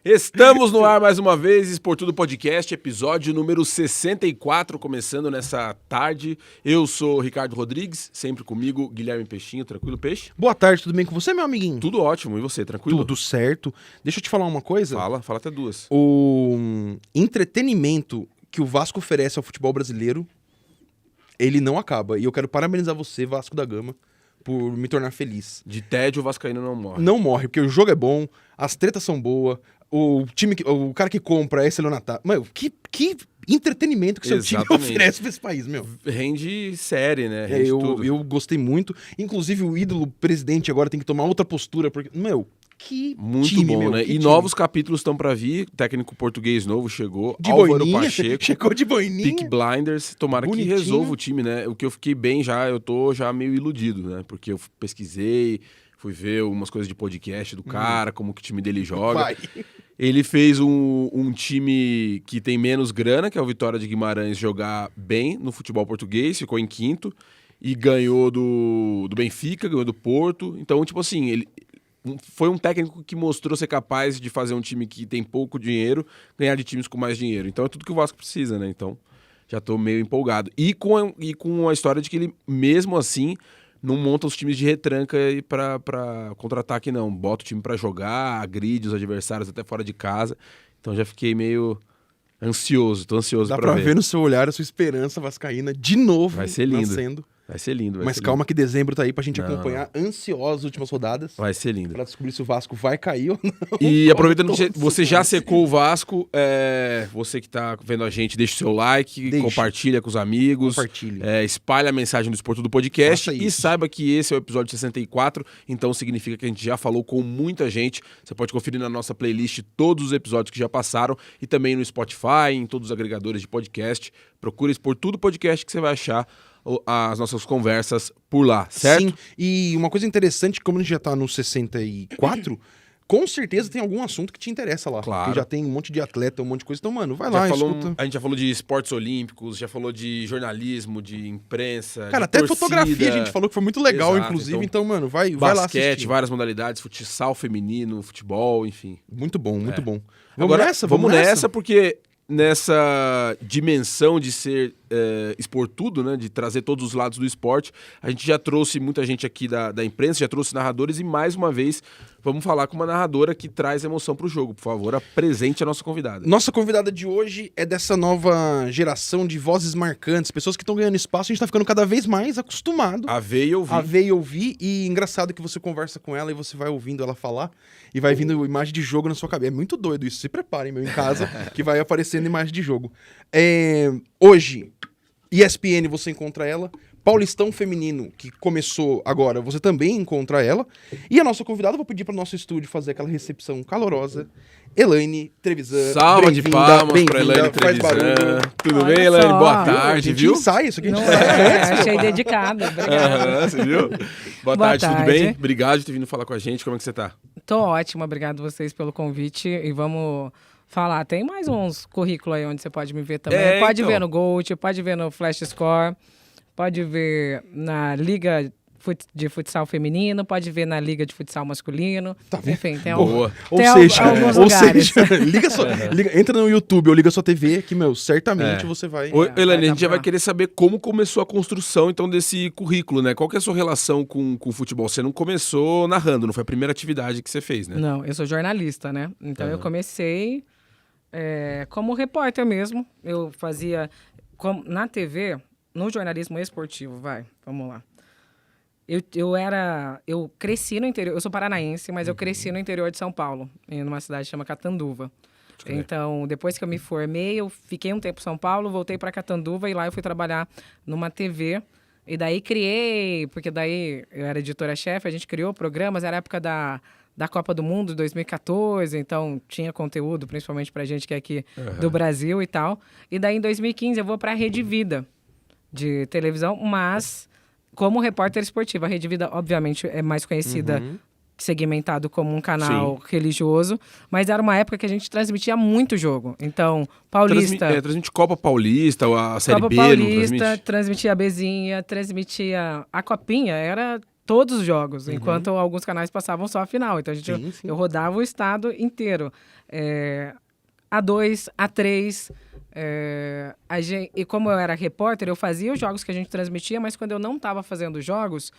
Estamos no ar mais uma vez, Esportudo Podcast, episódio número 64, começando nessa tarde. Eu sou o Ricardo Rodrigues, sempre comigo, Guilherme Peixinho. Tranquilo, Peixe? Boa tarde, tudo bem com você, meu amiguinho? Tudo ótimo, e você, tranquilo? Tudo certo. Deixa eu te falar uma coisa. Fala até duas. O entretenimento que o Vasco oferece ao futebol brasileiro, ele não acaba. E eu quero parabenizar você, Vasco da Gama, por me tornar feliz. De tédio, o vascaíno não morre. Não morre, porque o jogo é bom, as tretas são boas, o cara que compra é estelionatário. Mano, que entretenimento que seu time oferece pra esse país, meu. Rende série, né? Rende tudo. Eu gostei muito. Inclusive, o ídolo presidente agora tem que tomar outra postura, porque, meu, que muito time, bom, meu, né? que E time. novos capítulos estão pra vir. Técnico português novo chegou. De Álvaro boininha, Pacheco. chegou de boininha. Peak Blinders. Tomara Bonitinho. que resolva o time, né? O que eu fiquei bem já, eu tô já meio iludido, né? Porque eu pesquisei, fui ver algumas coisas de podcast do cara, como que o time dele joga. Vai. Ele fez um time que tem menos grana, que é o Vitória de Guimarães, jogar bem no futebol português, ficou em quinto. E ganhou do Benfica, ganhou do Porto. Então, tipo assim, ele foi um técnico que mostrou ser capaz de fazer um time que tem pouco dinheiro ganhar de times com mais dinheiro. Então é tudo que o Vasco precisa, né? Então já tô meio empolgado. E com a história de que ele, mesmo assim, não monta os times de retranca pra contra-ataque, não. Bota o time pra jogar, agride os adversários até fora de casa. Então já fiquei meio ansioso, tô ansioso Dá pra pra ver no seu olhar a sua esperança vascaína de novo. Vai ser lindo. Nascendo. Vai ser lindo. Mas calma que dezembro tá aí pra gente acompanhar ansiosos as últimas rodadas. Vai ser lindo. Pra descobrir se o Vasco vai cair ou não. E aproveitando que você já secou o Vasco, você que tá vendo a gente, deixa o seu like, compartilha com os amigos, Compartilhe. Espalha a mensagem do Esportudo Podcast Faça e isso. saiba que esse é o episódio 64, então significa que a gente já falou com muita gente. Você pode conferir na nossa playlist todos os episódios que já passaram e também no Spotify, em todos os agregadores de podcast. Procura Esportudo Podcast que você vai achar as nossas conversas por lá, certo? Sim, e uma coisa interessante, como a gente já tá no 64, com certeza tem algum assunto que te interessa lá. Claro. Porque já tem um monte de atleta, um monte de coisa. Então, mano, vai lá, escuta. A gente já falou de esportes olímpicos, já falou de jornalismo, de imprensa, Cara, de até torcida. Fotografia a gente falou que foi muito legal, Exato, inclusive. então, Então, mano, vai lá assistir. basquete, várias modalidades, futsal feminino, futebol, enfim. Muito bom, muito bom. Agora, vamos nessa porque nessa dimensão de ser esportudo, né, de trazer todos os lados do esporte, a gente já trouxe muita gente aqui da imprensa, já trouxe narradores e mais uma vez vamos falar com uma narradora que traz emoção pro jogo. Por favor, apresente a nossa convidada. Nossa convidada de hoje é dessa nova geração de vozes marcantes, pessoas que estão ganhando espaço, a gente tá ficando cada vez mais acostumado A ver e ouvir. E engraçado que você conversa com ela e você vai ouvindo ela falar e vai vindo imagem de jogo na sua cabeça. É muito doido isso, se preparem, meu, em casa, que vai aparecendo imagem de jogo. Hoje, ESPN, você encontra ela. Paulistão Feminino, que começou agora, você também encontra ela. E a nossa convidada, eu vou pedir para o nosso estúdio fazer aquela recepção calorosa. Elaine Trevisan. Salva de palmas para Elaine faz barulho. Trevisan. Tudo Olha bem, Elaine? só. Boa A tarde, gente viu? ensaia isso aqui, a gente Não ensaia antes, meu. achei dedicada. Obrigada. Você viu? Boa Boa tarde, tudo tarde. bem? Obrigado por ter vindo falar com a gente. Como é que você tá? Tô ótima, obrigado vocês pelo convite e vamos falar. Tem mais uns currículos aí onde você pode me ver também. Pode então. ver no Gold, pode ver no Flash Score, pode ver na Liga de Futsal Feminino, pode ver na Liga de Futsal Masculino. Tá vendo? Enfim, tem Boa. Ou tem seja, alguns lugares. entra no YouTube ou liga sua TV que, meu, certamente você vai... Oi, Elaine, a vai gente já dar vai pra- querer saber como começou a construção, então, desse currículo, né? Qual que é a sua relação com o futebol? Você não começou narrando, não foi a primeira atividade que você fez, né? Não, eu sou jornalista, né? Então eu comecei como repórter mesmo. Eu fazia na TV, no jornalismo esportivo, vamos lá. Eu cresci no interior, eu sou paranaense, mas eu cresci no interior de São Paulo, numa cidade que chama Catanduva. crer. Então, depois que eu me formei, eu fiquei um tempo em São Paulo, voltei para Catanduva e lá eu fui trabalhar numa TV. E daí porque daí eu era editora-chefe, a gente criou programas, era a época da Copa do Mundo de 2014, então tinha conteúdo, principalmente pra gente que é aqui do Brasil e tal. E daí em 2015 eu vou pra Rede Vida de televisão, mas como repórter esportivo. A Rede Vida, obviamente, é mais conhecida, segmentado como um canal religioso, mas era uma época que a gente transmitia muito jogo. Então, Paulista... Transmite Copa Paulista, a Série Copa B, Paulista, não transmite? transmitia a Bezinha, transmitia a Copinha, era todos os jogos, enquanto alguns canais passavam só a final. Então, Sim. eu rodava o estado inteiro. A2, A3... e como eu era repórter, eu fazia os jogos que a gente transmitia, mas quando eu não estava fazendo jogos,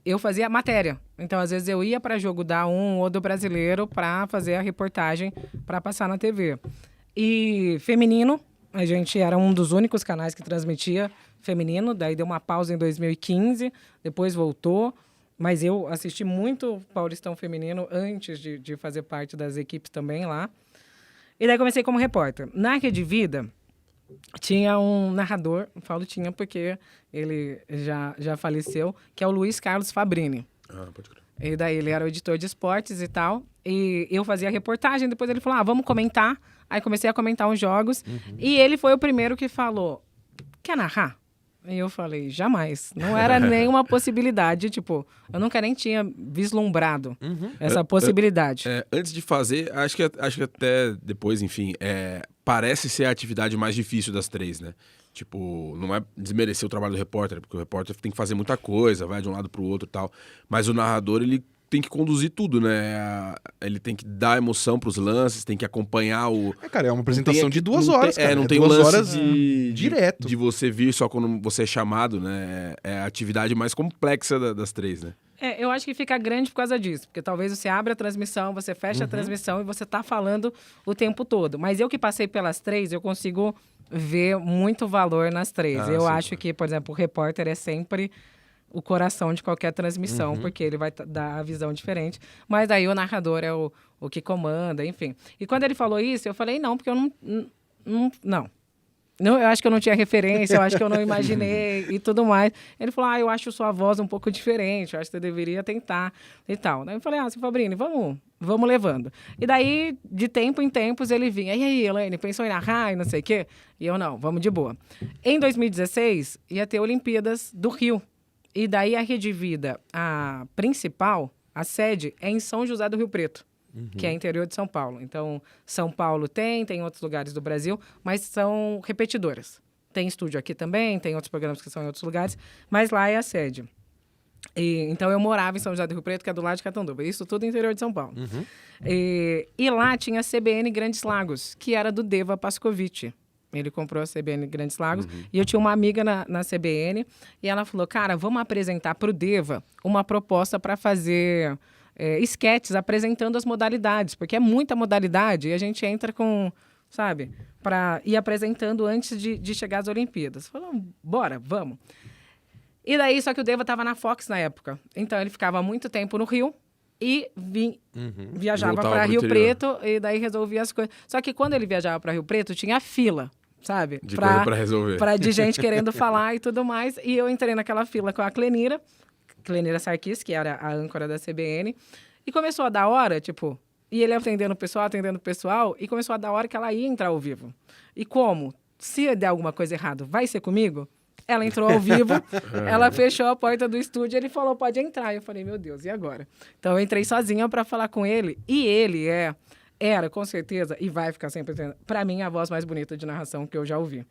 eu fazia matéria. Então, às vezes, eu ia para jogo da Um ou do Brasileiro para fazer a reportagem para passar na TV. E feminino, a gente era um dos únicos canais que transmitia feminino, daí deu uma pausa em 2015, depois voltou, mas eu assisti muito Paulistão Feminino antes de fazer parte das equipes também lá. E daí comecei como repórter. Na Rede Vida, tinha um narrador, falo tinha porque ele já faleceu, que é o Luiz Carlos Fabrini. Pode crer. E daí ele era o editor de esportes e tal, e eu fazia reportagem, depois ele falou, vamos comentar. Aí comecei a comentar uns jogos, e ele foi o primeiro que falou, quer narrar? E eu falei, jamais. Não era nenhuma possibilidade, tipo, eu nunca nem tinha vislumbrado essa possibilidade. Antes de fazer, acho que até depois, enfim, parece ser a atividade mais difícil das três, né? Tipo, não é desmerecer o trabalho do repórter, porque o repórter tem que fazer muita coisa, vai de um lado pro outro e tal. Mas o narrador, ele tem que conduzir tudo, né? Ele tem que dar emoção pros lances, tem que acompanhar o... Cara, é uma apresentação de 2 não horas, tem, cara. não tem 2 lance horas direto. de você vir só quando você é chamado, né? É a atividade mais complexa das três, né? Eu acho que fica grande por causa disso, porque talvez você abre a transmissão, você fecha a transmissão e você tá falando o tempo todo. Mas eu que passei pelas três, eu consigo ver muito valor nas três. Eu sim, acho que, por exemplo, o repórter é sempre o coração de qualquer transmissão, porque ele vai dar a visão diferente. Mas daí o narrador é o que comanda, enfim. E quando ele falou isso, eu falei, não, porque eu não. Não, eu acho que eu não tinha referência, eu acho que eu não imaginei e tudo mais. Ele falou, eu acho sua voz um pouco diferente, eu acho que você deveria tentar e tal. Daí eu falei, seu Fabrini, vamos levando. E daí, de tempo em tempos, ele vinha, e aí, Elaine, pensou em narrar e não sei o quê? E eu, não, vamos de boa. Em 2016, ia ter Olimpíadas do Rio. E daí a Rede Vida, a principal, a sede, é em São José do Rio Preto. Que é interior de São Paulo. Então, São Paulo tem outros lugares do Brasil, mas são repetidoras. Tem estúdio aqui também, tem outros programas que são em outros lugares, mas lá é a sede. Então, eu morava em São José do Rio Preto, que é do lado de Catanduva. Isso tudo no interior de São Paulo. E lá tinha a CBN Grandes Lagos, que era do Deva Pascovitch. Ele comprou a CBN Grandes Lagos. E eu tinha uma amiga na CBN, e ela falou, cara, vamos apresentar para o Deva uma proposta para fazer... esquetes apresentando as modalidades, porque é muita modalidade e a gente entra com, sabe, para ir apresentando antes de chegar às Olimpíadas. Falamos, bora, vamos. E daí, só que o Deva estava na Fox na época, então ele ficava muito tempo no Rio e viajava para Rio Preto e daí resolvia as coisas. Só que quando ele viajava para Rio Preto, tinha fila, sabe? De coisa para resolver. De gente querendo falar e tudo mais. E eu entrei naquela fila com a Clenira Sarkis, que era a âncora da CBN, e começou a dar hora, tipo, e ele atendendo o pessoal, e começou a dar hora que ela ia entrar ao vivo. E como? Se der alguma coisa errada, vai ser comigo? Ela entrou ao vivo, ela fechou a porta do estúdio, ele falou, pode entrar. Eu falei, meu Deus, e agora? Então, eu entrei sozinha para falar com ele, e ele era, com certeza, e vai ficar sempre, para mim, a voz mais bonita de narração que eu já ouvi.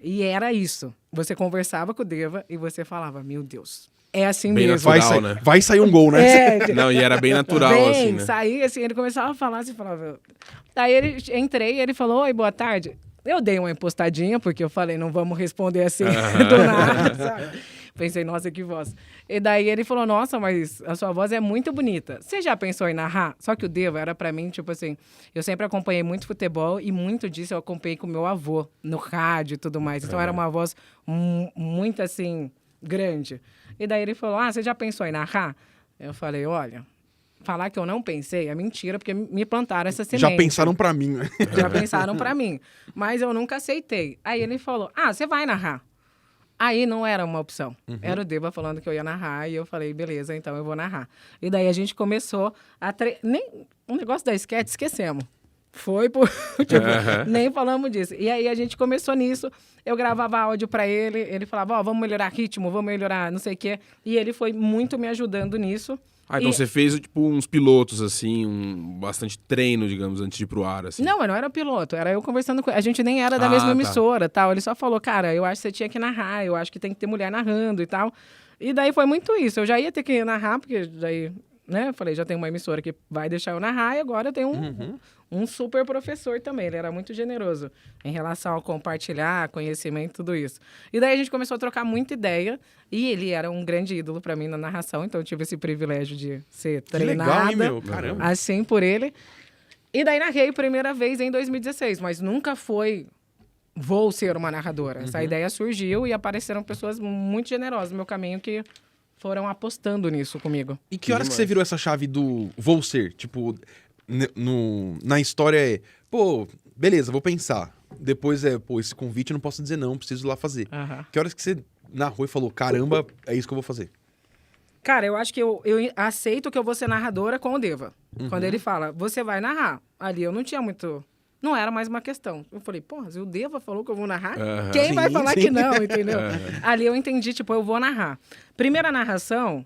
E era isso. Você conversava com o Deva e você falava, meu Deus... É assim bem mesmo. Natural, né? Vai sair um gol, né? Não, e era bem natural, assim, né? Saía, assim, ele começava a falar, assim, falava... Daí entrei, ele falou, oi, boa tarde. Eu dei uma impostadinha, porque eu falei, não vamos responder assim, do nada, sabe? Pensei, nossa, que voz. E daí ele falou, nossa, mas a sua voz é muito bonita. Você já pensou em narrar? Só que o Deva era pra mim, tipo assim, eu sempre acompanhei muito futebol e muito disso eu acompanhei com meu avô, no rádio e tudo mais. Então era uma voz muito, assim, grande. E daí ele falou, você já pensou em narrar? Eu falei, olha, falar que eu não pensei é mentira, porque me plantaram essa semente. Já pensaram pra mim, né? Já pensaram pra mim. Mas eu nunca aceitei. Aí ele falou, você vai narrar. Aí não era uma opção. Era o Deva falando que eu ia narrar, e eu falei, beleza, então eu vou narrar. E daí a gente começou a... Um negócio da sketch, esquecemos. Foi por... nem falamos disso. E aí a gente começou nisso, eu gravava áudio pra ele, ele falava, vamos melhorar ritmo, vamos melhorar não sei o quê. E ele foi muito me ajudando nisso, Ah, então E- você fez, tipo, uns pilotos, assim, bastante treino, digamos, antes de ir pro ar, assim. Não, eu não era piloto, era eu conversando com... A gente nem era da Ah, mesma tá. emissora, tal. Ele só falou, cara, eu acho que você tinha que narrar, eu acho que tem que ter mulher narrando e tal. E daí foi muito isso. Eu já ia ter que narrar, porque daí, né, eu falei, já tem uma emissora que vai deixar eu narrar e agora eu tenho um super professor também. Ele era muito generoso em relação ao compartilhar conhecimento, tudo isso. E daí a gente começou a trocar muita ideia e ele era um grande ídolo para mim na narração, então eu tive esse privilégio de ser Que legal, treinada hein, meu? Caramba. assim por ele. E daí narrei a primeira vez em 2016, mas nunca foi vou ser uma narradora. Essa ideia surgiu e apareceram pessoas muito generosas no meu caminho que foram apostando nisso comigo. E que horas que você virou essa chave do vou ser? Tipo, na história é, pô, beleza, vou pensar. Depois é, pô, esse convite eu não posso dizer não, preciso ir lá fazer. Aham. Que horas que você narrou e falou, caramba, é isso que eu vou fazer? Cara, eu acho que eu aceito que eu vou ser narradora com o Deva. Quando ele fala, você vai narrar. Ali eu não tinha muito... Não era mais uma questão. Eu falei, porra, se o Deva falou que eu vou narrar, quem vai Sim, falar sim. que não, entendeu? Ali eu entendi, tipo, eu vou narrar. Primeira narração,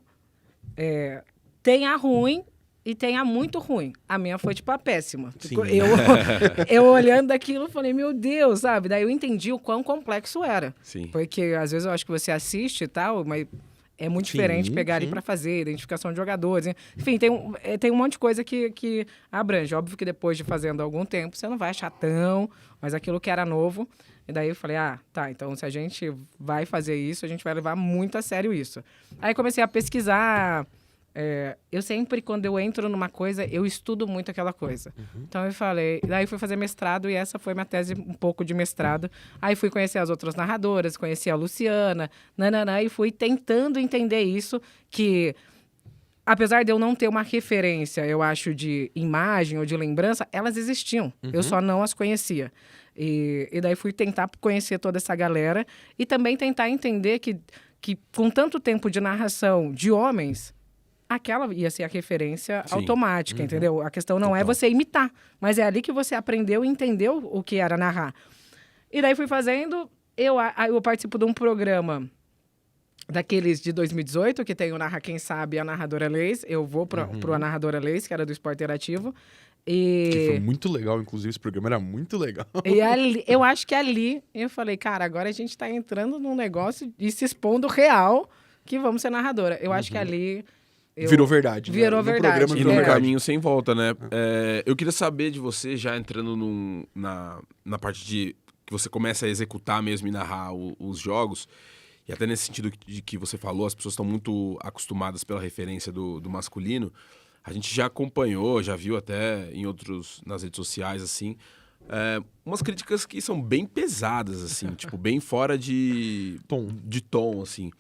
tem a ruim e tem a muito ruim. A minha foi, tipo, a péssima. Tipo, Sim. eu olhando aquilo, falei, meu Deus, sabe? Daí eu entendi o quão complexo era. Sim. Porque, às vezes, eu acho que você assiste e tal, mas é muito Sim, diferente pegar ali sim. para fazer, identificação de jogadores. Enfim, tem um monte de coisa que abrange. Óbvio que depois de fazendo algum tempo, você não vai achar tão, mas aquilo que era novo. E daí eu falei, tá, então se a gente vai fazer isso, a gente vai levar muito a sério isso. Aí comecei a pesquisar. Eu sempre, quando eu entro numa coisa, eu estudo muito aquela coisa. Então eu falei, daí fui fazer mestrado e essa foi minha tese um pouco de mestrado. Aí fui conhecer as outras narradoras, conheci a Luciana, nananã, e fui tentando entender isso, que apesar de eu não ter uma referência, eu acho, de imagem ou de lembrança, elas existiam. Eu só não as conhecia. E daí fui tentar conhecer toda essa galera e também tentar entender que com tanto tempo de narração de homens, aquela ia ser a referência Sim. automática, entendeu? A questão não é você imitar, mas é ali que você aprendeu e entendeu o que era narrar. E daí fui fazendo, eu participo de um programa daqueles de 2018, que tem o Narra Quem Sabe e a Narradora Leis. Eu vou pro A Narradora Leis, que era do Esporte Interativo. Que foi E, muito legal, inclusive, esse programa era muito legal. e ali, eu acho que ali eu falei, cara, agora a gente tá entrando num negócio e se expondo real que vamos ser narradora. Eu acho que ali... Virou verdade. né? Virou No verdade. programa E virou num verdade. caminho sem volta, né? Eu queria saber de você, já entrando na parte de que você começa a executar mesmo e narrar os jogos, e até nesse sentido de que você falou, as pessoas estão muito acostumadas pela referência do masculino. A gente já acompanhou, já viu até nas redes sociais, assim, umas críticas que são bem pesadas, assim, tipo, bem fora de tom, assim.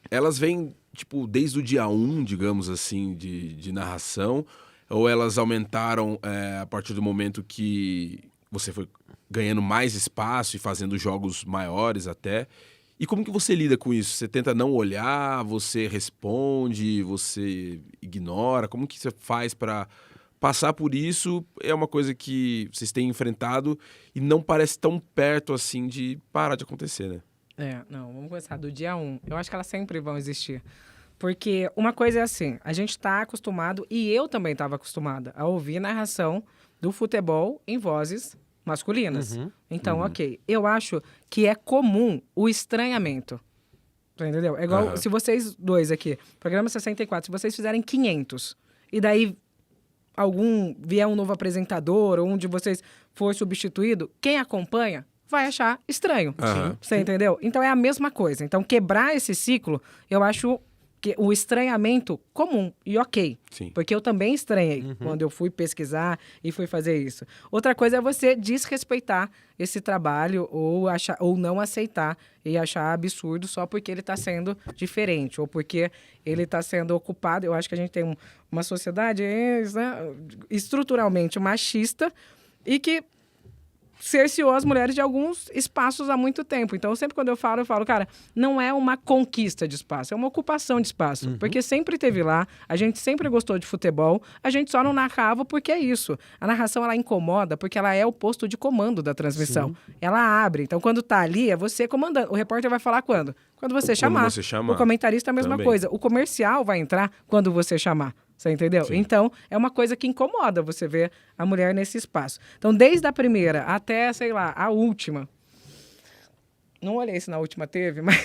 Elas vêm, tipo, desde o dia 1, digamos assim, de narração, ou elas aumentaram a partir do momento que você foi ganhando mais espaço e fazendo jogos maiores até? E como que você lida com isso? Você tenta não olhar, você responde, você ignora? Como que você faz para passar por isso? É uma coisa que vocês têm enfrentado e não parece tão perto assim de parar de acontecer, né? Não, vamos começar do dia 1. Eu acho que elas sempre vão existir. Porque uma coisa é assim, a gente está acostumado, e eu também estava acostumada, a ouvir narração do futebol em vozes masculinas. Então, ok. Eu acho que é comum o estranhamento. Entendeu? É igual se vocês dois aqui, programa 64, se vocês fizerem 500, e daí vier um novo apresentador, ou um de vocês for substituído, quem acompanha vai achar estranho. Você entendeu? Então é a mesma coisa. Então quebrar esse ciclo, eu acho que o estranhamento comum e ok. Sim. Porque eu também estranhei quando eu fui pesquisar e fui fazer isso. Outra coisa é você desrespeitar esse trabalho ou não aceitar e achar absurdo só porque ele está sendo diferente ou porque ele está sendo ocupado. Eu acho que a gente tem uma sociedade estruturalmente machista e que cerceou as mulheres de alguns espaços há muito tempo. Então, sempre quando eu falo, cara, não é uma conquista de espaço, é uma ocupação de espaço. Porque sempre teve lá, a gente sempre gostou de futebol, a gente só não narrava porque é isso. A narração, ela incomoda porque ela é o posto de comando da transmissão. Sim. Ela abre. Então, quando tá ali, é você comandando. O repórter vai falar quando? Quando você chamar. O comentarista é a mesma Também. coisa. O comercial vai entrar quando você chamar. Você entendeu? Sim. Então, é uma coisa que incomoda você ver a mulher nesse espaço. Então, desde a primeira até, sei lá, a última. Não olhei se na última teve, mas...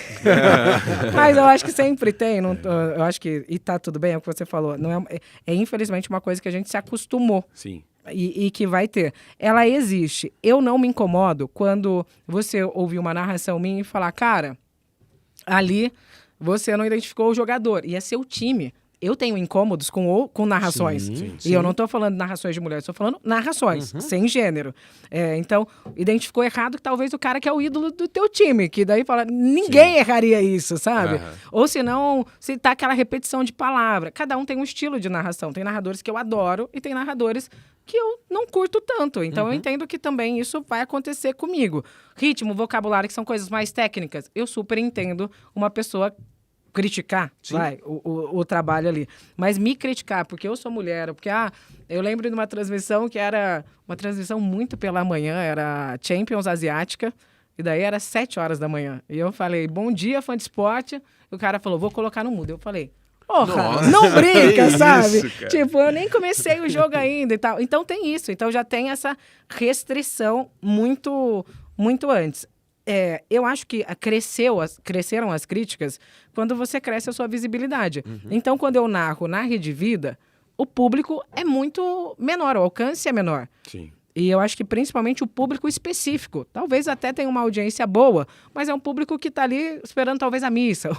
mas eu acho que sempre tem. Não, eu acho que... E tá tudo bem, é o que você falou. Não é infelizmente uma coisa que a gente se acostumou. Sim. E que vai ter. Ela existe. Eu não me incomodo quando você ouvir uma narração minha e falar, cara, ali você não identificou o jogador. E é seu time. Eu tenho incômodos com narrações. Sim. E eu não estou falando narrações de mulheres, estou falando narrações, sem gênero. Então, identificou errado que talvez o cara que é o ídolo do teu time, que daí fala, ninguém erraria isso, sabe? Ou senão, se tá aquela repetição de palavra. Cada um tem um estilo de narração. Tem narradores que eu adoro e tem narradores que eu não curto tanto. Então, eu entendo que também isso vai acontecer comigo. Ritmo, vocabulário, que são coisas mais técnicas. Eu super entendo uma pessoa criticar, o trabalho ali. Mas me criticar, porque eu sou mulher, porque, eu lembro de uma transmissão que era uma transmissão muito pela manhã, era Champions Asiática, e daí era 7 horas da manhã. E eu falei, bom dia, fã de esporte. E o cara falou, vou colocar no mudo. Eu falei, porra, não brinca, sabe? Isso, tipo, eu nem comecei o jogo ainda e tal. Então tem isso, então já tem restrição muito, muito antes. Eu acho que cresceram as críticas quando você cresce a sua visibilidade. Então, quando eu narro na Rede Vida, o público é muito menor, o alcance é menor. Sim. E eu acho que principalmente o público específico. Talvez até tenha uma audiência boa, mas é um público que está ali esperando talvez a missa,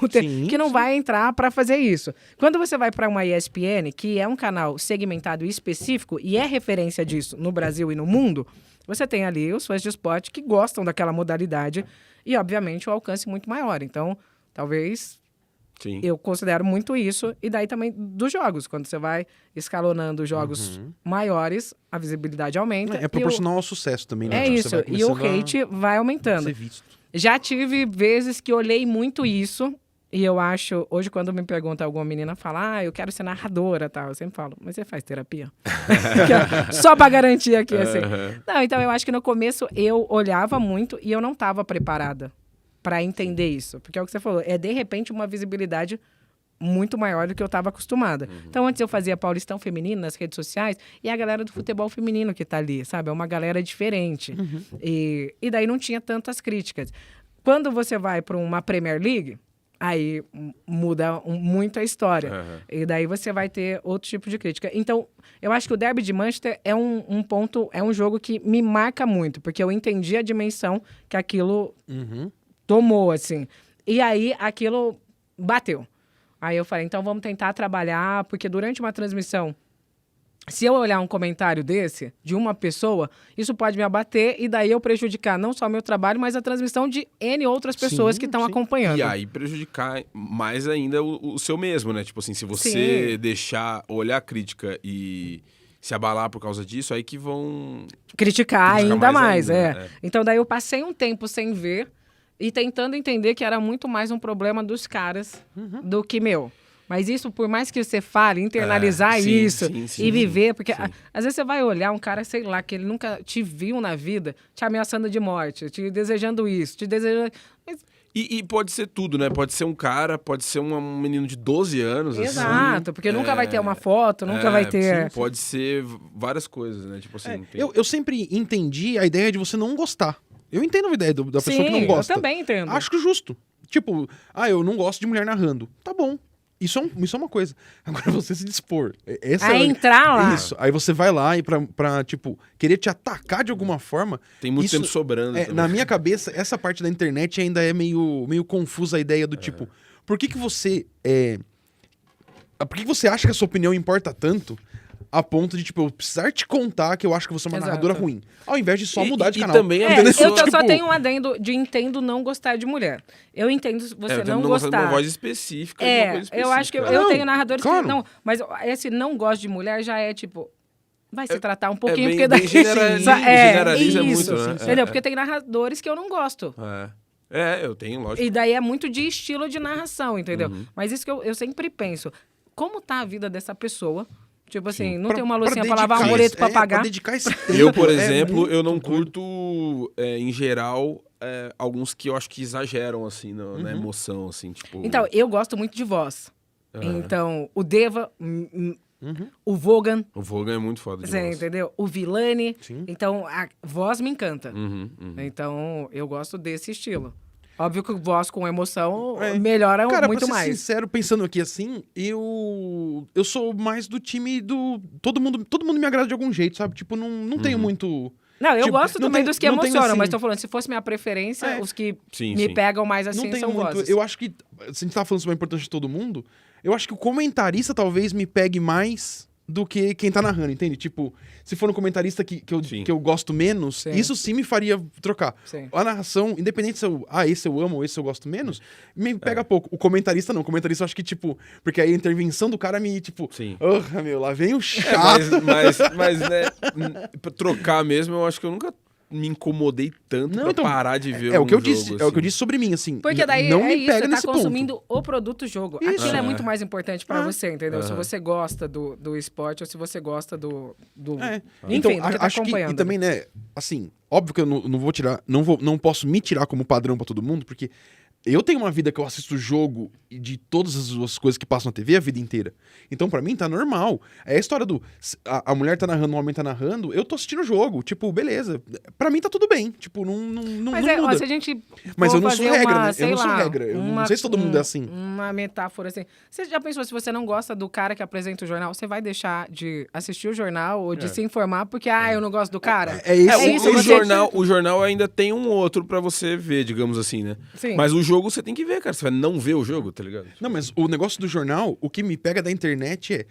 que não vai entrar para fazer isso. Quando você vai para uma ESPN, que é um canal segmentado e específico, e é referência disso no Brasil e no mundo, você tem ali os fãs de esporte que gostam daquela modalidade e, obviamente, o alcance muito maior. Então, talvez... Sim. Eu considero muito isso. E daí também dos jogos. Quando você vai escalonando jogos maiores, a visibilidade aumenta. É proporcional ao sucesso também, né? É isso. E o hate vai aumentando. Ser visto. Já tive vezes que olhei muito isso. E eu acho... Hoje, quando me pergunta alguma menina, fala, eu quero ser narradora, tal. Eu sempre falo, mas você faz terapia? Só pra garantir aqui, assim. Não, então eu acho que no começo eu olhava muito e eu não estava preparada para entender isso. Porque é o que você falou, de repente uma visibilidade muito maior do que eu estava acostumada. Então, antes eu fazia Paulistão Feminino nas redes sociais e a galera do futebol feminino que tá ali, sabe? É uma galera diferente. E daí não tinha tantas críticas. Quando você vai para uma Premier League, aí muda muito a história. E daí você vai ter outro tipo de crítica. Então, eu acho que o Derby de Manchester é um ponto, é um jogo que me marca muito, porque eu entendi a dimensão que aquilo... tomou, assim. E aí, aquilo bateu. Aí eu falei, então vamos tentar trabalhar, porque durante uma transmissão, se eu olhar um comentário desse, de uma pessoa, isso pode me abater e daí eu prejudicar não só o meu trabalho, mas a transmissão de N outras pessoas que estão acompanhando. E aí prejudicar mais ainda o seu mesmo, né? Tipo assim, se você deixar olhar a crítica e... se abalar por causa disso, aí que vão... criticar ainda mais. Então, daí eu passei um tempo sem ver e tentando entender que era muito mais um problema dos caras do que meu. Mas isso, por mais que você fale, internalizar isso e viver... Porque às vezes você vai olhar um cara, sei lá, que ele nunca te viu na vida, te ameaçando de morte, te desejando isso, te desejando... Mas... E pode ser tudo, né? Pode ser um cara, pode ser um menino de 12 anos. Exato, assim. Porque nunca vai ter uma foto, nunca vai ter... Sim, pode ser várias coisas, né? Tipo assim... Eu sempre entendi a ideia de você não gostar. Eu entendo a ideia da pessoa que não gosta. Eu também entendo. Acho que justo. Tipo, eu não gosto de mulher narrando. Tá bom. Isso é uma coisa. Agora você se dispor. Entrar lá. Isso. Aí você vai lá e pra tipo, querer te atacar de alguma forma. Tem muito tempo sobrando. Na minha cabeça, essa parte da internet ainda é meio confusa a ideia do tipo, por que você por que você acha que a sua opinião importa tanto a ponto de, tipo, eu precisar te contar que eu acho que você é uma narradora ruim. Ao invés de só mudar de canal. E também eu só tenho um adendo de entendo não gostar de mulher. Eu entendo você não gostar. De uma voz específica. Eu acho que eu tenho narradores que não... Mas esse não gosto de mulher já é, tipo... vai se tratar um pouquinho, bem- porque bem daí... generaliza isso, muito, né? entendeu? Porque tem narradores que eu não gosto. Eu tenho, lógico. E daí é muito de estilo de narração, entendeu? Uhum. Mas isso que eu sempre penso. Como tá a vida dessa pessoa? Tipo assim, não Pra- tem uma loucinha pra dedicar lavar, um boleto pra pagar. Pra dedicar esse tempo. Eu, por é exemplo, muito eu não doido. curto, em geral, alguns que eu acho que exageram, assim, na emoção, assim, tipo... Então, eu gosto muito de voz. Então, o Deva, o Vogan, O Vogan é muito foda de você voz. entendeu? O Villani. Sim. Então, a voz me encanta. Uhum. Então, eu gosto desse estilo. Óbvio que voz com emoção É. melhora Cara, muito pra ser mais. sincero, pensando aqui assim, eu sou mais do time do... Todo mundo me agrada de algum jeito, sabe? Tipo, não tenho muito... Não, eu Tipo, gosto não também tem- dos que não tem, emocionam, assim- mas tô falando, se fosse minha preferência, É. os que Sim, me sim. pegam mais assim Não tenho são muito. vozes. Eu acho que, se a gente tá falando sobre a importância de todo mundo, eu acho que o comentarista talvez me pegue mais do que quem tá narrando, entende? Tipo, se for um comentarista que Sim. eu gosto menos, Sim. isso sim me faria trocar. Sim. A narração, independente se esse eu amo ou esse eu gosto menos, me pega pouco. O comentarista não. O comentarista eu acho que, tipo, porque aí a intervenção do cara me, tipo, Sim. meu, lá vem o chato. Mas, né, pra trocar mesmo, eu acho que eu nunca me incomodei tanto pra então, parar de ver é o um que eu jogo, disse, é assim. o que eu disse sobre mim, assim. Porque daí não é me isso, pega você tá nesse ponto. consumindo o produto jogo. Isso. Aquilo é É. muito mais importante pra É. você, entendeu? Se você gosta do esporte ou se você gosta do É. enfim, Então, do que tá acho que, acompanhando. e também, né, assim, óbvio que eu não vou tirar, não posso me tirar como padrão pra todo mundo, porque eu tenho uma vida que eu assisto jogo e de todas as coisas que passam na TV a vida inteira. Então, pra mim, tá normal. É a história do... A mulher tá narrando, o homem tá narrando, eu tô assistindo o jogo. Tipo, beleza. Pra mim tá tudo bem. Tipo, não Mas não ó, muda. se a gente Mas for eu não sou fazer regra, uma, né? sei Eu não sou lá, regra. Eu não sei se todo mundo é assim. Uma metáfora assim. Você já pensou, se você não gosta do cara que apresenta o jornal, você vai deixar de assistir o jornal ou de se informar porque, eu não gosto do cara? É isso. isso, o, você- o jornal ainda tem um outro pra você ver, digamos assim, né? Sim. Mas o jogo você tem que ver, cara. Você vai não ver o jogo, tá ligado? Não, mas o negócio do jornal, o que me pega da internet é...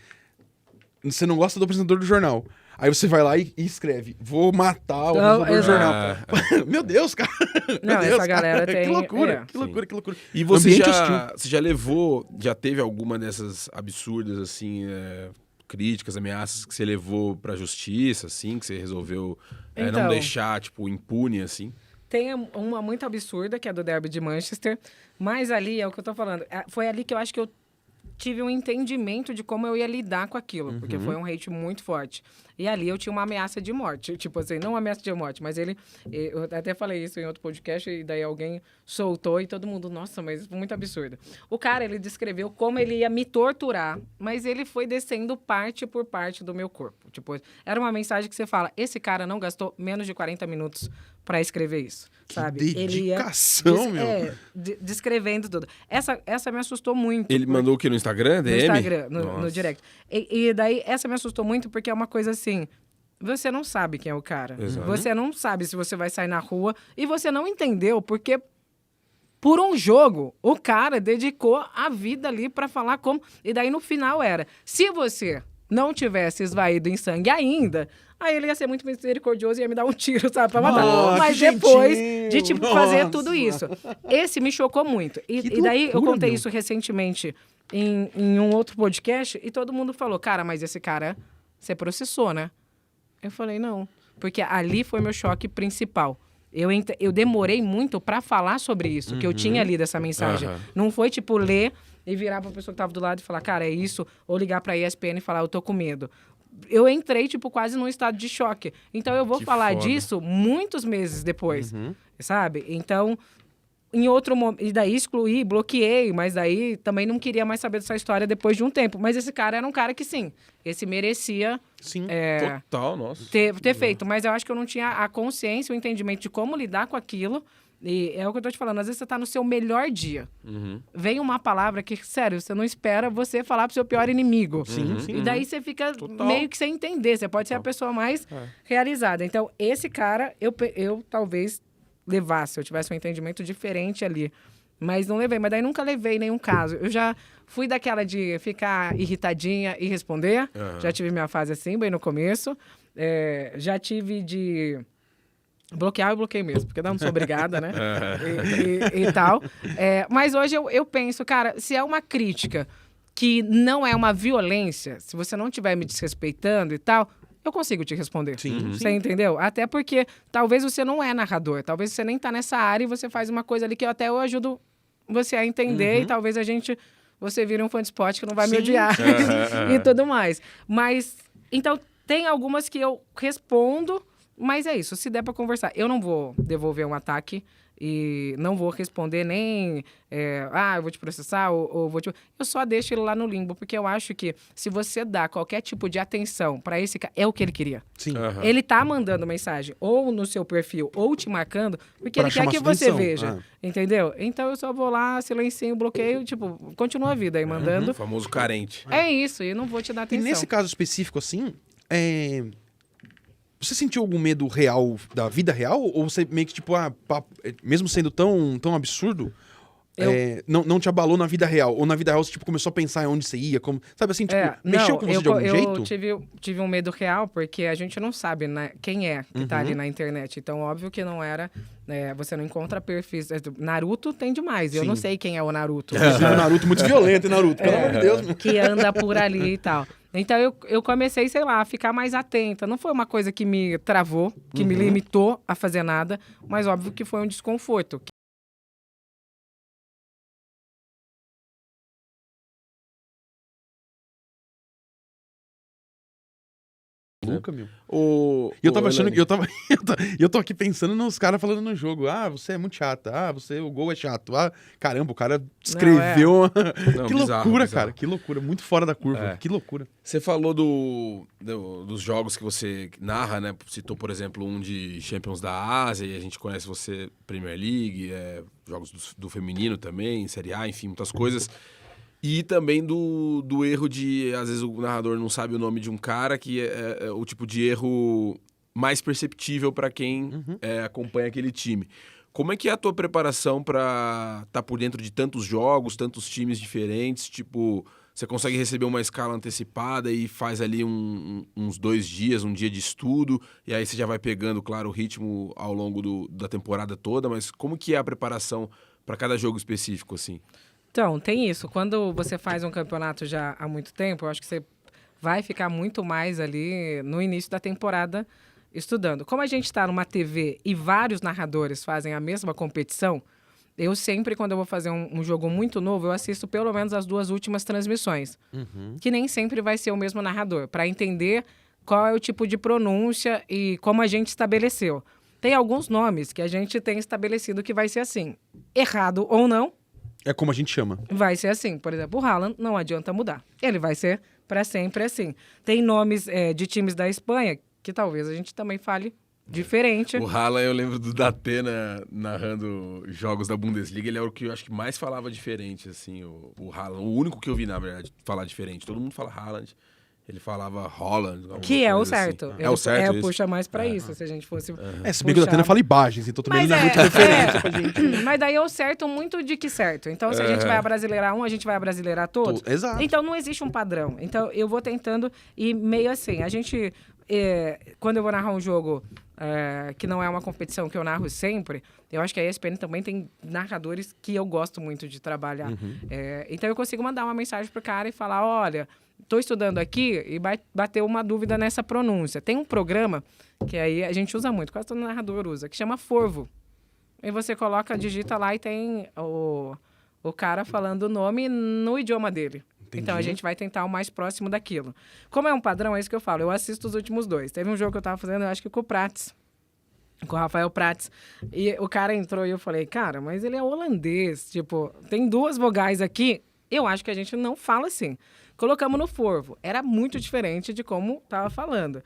Você não gosta do apresentador do jornal. Aí você vai lá e escreve, vou matar o Não, apresentador do jornal. Ah, Meu Deus, cara. Não, Meu Deus, essa galera cara. tem- Que loucura, é. que loucura, que loucura. E você Ambiente você já levou, já teve alguma dessas absurdas, assim, críticas, ameaças que você levou pra justiça, assim, que você resolveu não Então. deixar, tipo, impune, assim? Tem uma muito absurda, que é do Derby de Manchester, mas ali é o que eu tô falando. Foi ali que eu acho que eu tive um entendimento de como eu ia lidar com aquilo, porque foi um hate muito forte. E ali eu tinha uma ameaça de morte, tipo assim, não uma ameaça de morte, mas eu até falei isso em outro podcast, e daí alguém soltou e todo mundo, nossa, mas isso foi muito absurdo. O cara, ele descreveu como ele ia me torturar, mas ele foi descendo parte por parte do meu corpo. Tipo, era uma mensagem que você fala, esse cara não gastou menos de 40 minutos para escrever isso, sabe? dedicação, meu. Descrevendo tudo. Essa me assustou muito. Ele mandou o quê? No Instagram? No DM? Instagram, no Nossa. direct. E daí, essa me assustou muito porque é uma coisa assim... Você não sabe quem é o cara. Exato. Você não sabe se você vai sair na rua. E você não entendeu porque, por um jogo, o cara dedicou a vida ali pra falar como... E daí, no final, era... Se você não tivesse esvaído em sangue ainda... Aí ele ia ser muito misericordioso e ia me dar um tiro, sabe? Pra matar. Nossa, Mas que depois gentil. de, tipo, fazer Nossa. tudo isso. Esse me chocou muito. Que E daí, eu loucura, contei meu. isso recentemente em um outro podcast e todo mundo falou, cara, mas esse cara, você processou, né? Eu falei, não. Porque ali foi meu choque principal. Eu demorei muito pra falar sobre isso, que eu tinha lido essa mensagem. Aham. Não foi, tipo, ler e virar pra pessoa que tava do lado e falar, cara, é isso. Ou ligar pra ESPN e falar, eu tô com medo. Eu entrei, tipo, quase num estado de choque. Então, eu vou Que falar foda. disso muitos meses depois, sabe? Então, em outro momento... E daí excluí, bloqueei, mas daí também não queria mais saber dessa história depois de um tempo. Mas esse cara era um cara que, sim, esse merecia Sim. Total, nossa. ter feito. Mas eu acho que eu não tinha a consciência, o entendimento de como lidar com aquilo. E é o que eu tô te falando. Às vezes você tá no seu melhor dia. Vem uma palavra que, sério, você não espera você falar pro seu pior inimigo. Sim, sim. E daí você fica Total. meio que sem entender. Você pode ser a pessoa mais realizada. Então, esse cara, eu talvez levasse. Eu tivesse um entendimento diferente ali. Mas não levei. Mas daí nunca levei nenhum caso. Eu já fui daquela de ficar irritadinha e responder. Já tive minha fase assim, bem no começo. Já tive de... Bloquear, eu bloqueei mesmo, porque eu não sou obrigada, né? E tal. Mas hoje eu penso, cara, se é uma crítica que não é uma violência, se você não estiver me desrespeitando e tal, eu consigo te responder. Sim, Você entendeu? Até porque talvez você não é narrador, talvez você nem tá nessa área e você faz uma coisa ali que eu ajudo você a entender e talvez você vire um fã de esporte que não vai me odiar e tudo mais. Mas, então, tem algumas que eu respondo, mas é isso, se der pra conversar. Eu não vou devolver um ataque e não vou responder nem, eu vou te processar ou vou te... Eu só deixo ele lá no limbo, porque eu acho que se você dá qualquer tipo de atenção pra esse cara, é o que ele queria. Sim. Ele tá mandando mensagem ou no seu perfil ou te marcando, porque Pra ele quer chamar que sua você atenção. veja, entendeu? Então eu só vou lá, silencio, bloqueio, tipo, continua a vida aí mandando. O famoso carente. É isso, e não vou te dar E atenção. nesse caso específico, assim, você sentiu algum medo real da vida real? Ou você meio que, tipo, mesmo sendo tão absurdo, não te abalou na vida real? Ou na vida real você, tipo, começou a pensar em onde você ia? Sabe assim, tipo, mexeu com você de algum jeito? Eu tive um medo real, porque a gente não sabe, né, quem é que tá ali na internet. Então, óbvio que não era... você não encontra perfis... Naruto tem demais. Eu não sei quem é o Naruto. Mas o Naruto muito violento, hein, Naruto? Pelo amor de Deus. Que anda por ali e tal. Então, eu comecei, sei lá, a ficar mais atenta. Não foi uma coisa que me travou, que me limitou a fazer nada, mas óbvio que foi um desconforto. Nunca, meu. E E eu tava achando que eu tô aqui pensando nos caras falando no jogo. Você é muito chato. O gol é chato. Caramba, o cara escreveu. Não, Que bizarro, loucura, bizarro. cara. Que loucura. Muito fora da curva. Que loucura. Você falou dos jogos que você narra, né? Citou, por exemplo, um de Champions da Ásia, e a gente conhece você Premier League, jogos do feminino também, Série A, enfim, muitas coisas. E também do erro de, às vezes, o narrador não sabe o nome de um cara, que é o tipo de erro mais perceptível para quem acompanha aquele time. Como é que é a tua preparação para estar por dentro de tantos jogos, tantos times diferentes? Tipo, você consegue receber uma escala antecipada e faz ali uns 2 dias, um dia de estudo, e aí você já vai pegando, claro, o ritmo ao longo da temporada toda, mas como que é a preparação para cada jogo específico, assim? Então, tem isso. Quando você faz um campeonato já há muito tempo, eu acho que você vai ficar muito mais ali no início da temporada estudando. Como a gente está numa TV e vários narradores fazem a mesma competição, eu sempre, quando eu vou fazer um jogo muito novo, eu assisto pelo menos as 2 últimas transmissões, que nem sempre vai ser o mesmo narrador, para entender qual é o tipo de pronúncia e como a gente estabeleceu. Tem alguns nomes que a gente tem estabelecido que vai ser assim, errado ou não, É como a gente chama. vai ser assim. Por exemplo, o Haaland não adianta mudar. Ele vai ser para sempre assim. Tem nomes de times da Espanha que talvez a gente também fale diferente. O Haaland, eu lembro do Datena narrando jogos da Bundesliga, ele é o que eu acho que mais falava diferente, assim, o Haaland. O único que eu vi, na verdade, falar diferente. Todo mundo fala Haaland. Ele falava Holland. Que é o coisa certo. assim. É o certo, isso? Puxa mais pra isso, se a gente fosse Se bem que o Datena fala imagens, então também Mas não é muito referência pra gente. Mas daí eu certo muito de que certo. Então, se a gente vai abrasileirar a gente vai abrasileirar todos. Exato. Então, não existe um padrão. Então, eu vou tentando e meio assim. A gente, quando eu vou narrar um jogo que não é uma competição que eu narro sempre, eu acho que a ESPN também tem narradores que eu gosto muito de trabalhar. Então, eu consigo mandar uma mensagem pro cara e falar, olha... Estou estudando aqui e bateu uma dúvida nessa pronúncia. Tem um programa que aí a gente usa muito, quase todo narrador usa, que chama Forvo. E você digita lá e tem o cara falando o nome no idioma dele. Entendi. Então a gente vai tentar o mais próximo daquilo. Como é um padrão, é isso que eu falo. Eu assisto os últimos 2. Teve um jogo que eu estava fazendo, eu acho que com o Prats. Com o Rafael Prats. E o cara entrou e eu falei, cara, mas ele é holandês. Tipo, tem 2 vogais aqui. Eu acho que a gente não fala assim. Colocamos no Forvo. Era muito diferente de como estava falando.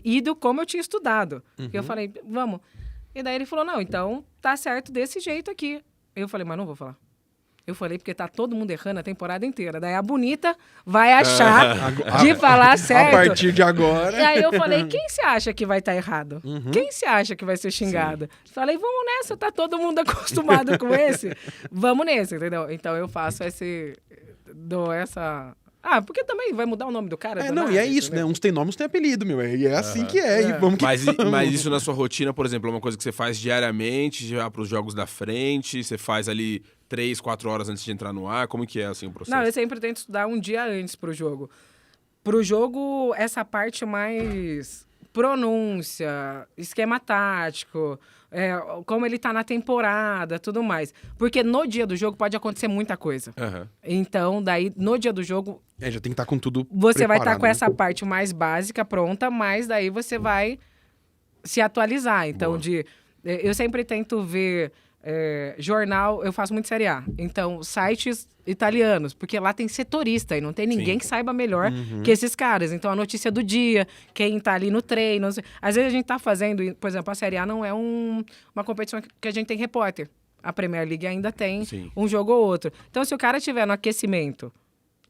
E do como eu tinha estudado. Eu falei, vamos. E daí ele falou, não, então tá certo desse jeito aqui. Eu falei, mas não vou falar. Eu falei, porque tá todo mundo errando a temporada inteira. Daí a bonita vai achar de falar certo. A partir de agora. E aí eu falei, quem se acha que vai estar errado? Quem se acha que vai ser xingado? Falei, vamos nessa, tá todo mundo acostumado com esse. Vamos nesse, entendeu? Então eu faço dou essa... porque também vai mudar o nome do cara. E é isso, né? Uns têm nome, uns têm apelido, meu. E é assim que é. E vamos que mas isso na sua rotina, por exemplo, é uma coisa que você faz diariamente, já para os jogos da frente, você faz ali 3, 4 horas antes de entrar no ar? Como que é assim o processo? Não, eu sempre tento estudar um dia antes pro jogo. pro jogo, essa parte mais pronúncia, esquema tático, como ele tá na temporada, tudo mais. Porque no dia do jogo pode acontecer muita coisa. Aham. Então, daí, no dia do jogo, Já tem que estar com tudo você vai estar preparado, com né? essa parte mais básica pronta, mas daí você vai se atualizar. Então, eu sempre tento ver jornal, eu faço muito Série A. Então, sites italianos, porque lá tem setorista e não tem ninguém que saiba melhor que esses caras. Então, a notícia do dia, quem tá ali no treino. Não sei. Às vezes a gente tá fazendo, por exemplo, a Série A não é uma competição que a gente tem repórter. A Premier League ainda tem Sim. um jogo ou outro. Então, se o cara tiver no aquecimento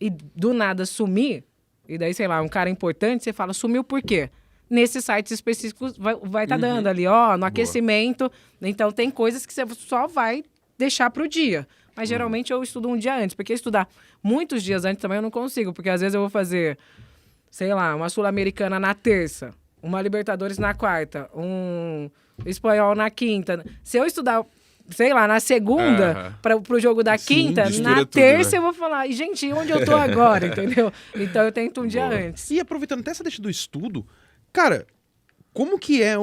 e do nada sumir, e daí, sei lá, um cara importante, você fala, sumiu por quê? Nesses sites específicos vai tá dando ali, ó, no aquecimento. Então, tem coisas que você só vai deixar pro dia. Mas, geralmente, eu estudo um dia antes. Porque estudar muitos dias antes também eu não consigo. Porque, às vezes, eu vou fazer, sei lá, uma Sul-Americana na terça, uma Libertadores na quarta, um espanhol na quinta. Se eu estudar, sei lá, na segunda, pro jogo da quinta, mistura na tudo, terça né? eu vou falar, e, gente, onde eu tô agora, entendeu? Então, eu tento um dia antes. E aproveitando até essa deixa do estudo, cara, como que é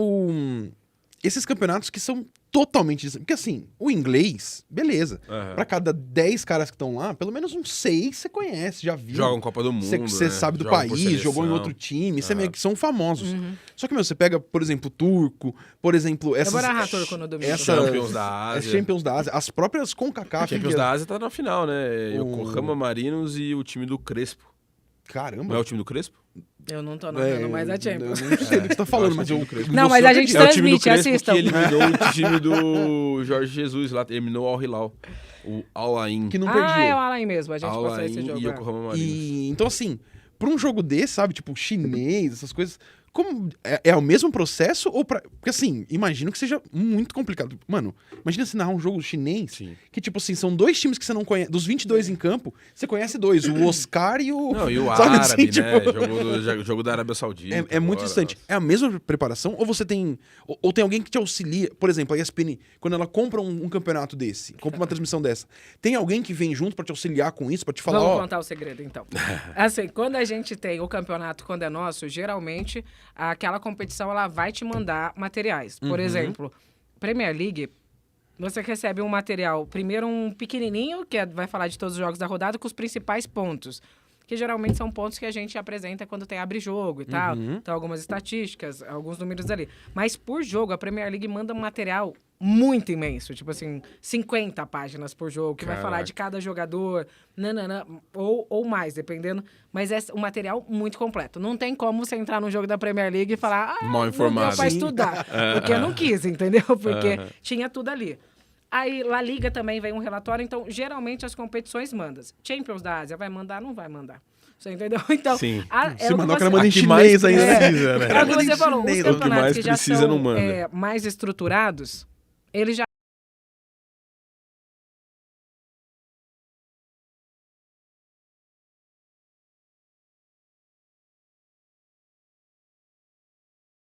esses campeonatos que são totalmente... Porque assim, o inglês, beleza. Aham. Pra cada 10 caras que estão lá, pelo menos uns 6 você conhece, já viu. Jogam Copa do Mundo, Você né? sabe do Jogam por país, jogou em seleção. outro time, você meio que são famosos. Só que, meu, você pega, por exemplo, o turco, por exemplo, essas... vou narrar turco no domingo. Champions da Ásia. Champions da Ásia, as próprias CONCACAF. Champions da Ásia tá na final, né? O- Yokohama Marinos e o time do Crespo. Caramba. Não é o time do Crespo? Eu não tô narrando mais a Champions. Eu não sei do que você tá falando, mas eu... Não, mas a gente É o time do transmite, Crespo assistam. que eliminou o time do Jorge Jesus lá, eliminou o Al Hilal. O Al Ain. Que não É perdia. o Alain mesmo, a gente Al passou esse Ain jogo. e Yokohama Marinos. Então, assim, pra um jogo desse, sabe, tipo, chinês, essas coisas, como é o mesmo processo? Ou porque, assim, imagino que seja muito complicado. Mano, imagina você narrar um jogo chinês, Sim. que, tipo assim, são dois times que você não conhece, dos 22 em campo, você conhece dois, o Oscar e o... Não, e o sabe, árabe, assim, né? Jogo da Arábia Saudita. É muito agora. distante. É a mesma preparação? Ou você tem. Ou tem alguém que te auxilia? Por exemplo, a ESPN, quando ela compra um campeonato desse, compra uma transmissão dessa, tem alguém que vem junto pra te auxiliar com isso, pra te falar, Vamos ó. contar o segredo, então. Assim, quando a gente tem o campeonato, quando é nosso, geralmente, aquela competição, ela vai te mandar materiais. Por exemplo, Premier League, você recebe um material, primeiro um pequenininho, que vai falar de todos os jogos da rodada, com os principais pontos. Que geralmente são pontos que a gente apresenta quando tem abre-jogo e tal. Então, algumas estatísticas, alguns números ali. Mas, por jogo, a Premier League manda um material muito imenso. Tipo assim, 50 páginas por jogo, que vai falar de cada jogador, ou mais, dependendo. Mas é um material muito completo. Não tem como você entrar num jogo da Premier League e falar, Mal não informado. deu pra estudar. Porque eu não quis, entendeu? Porque tinha tudo ali. Aí, La Liga também vem um relatório, então, geralmente, as competições mandam. Champions da Ásia vai mandar? Não vai mandar. Você entendeu? Então, Sim. Se o que mandar o você- cara manda em A que mais chinês aí, precisa, né? é o que você falou, os chinês, o que campeonatos mais que já precisa são não manda. mais estruturados, eles já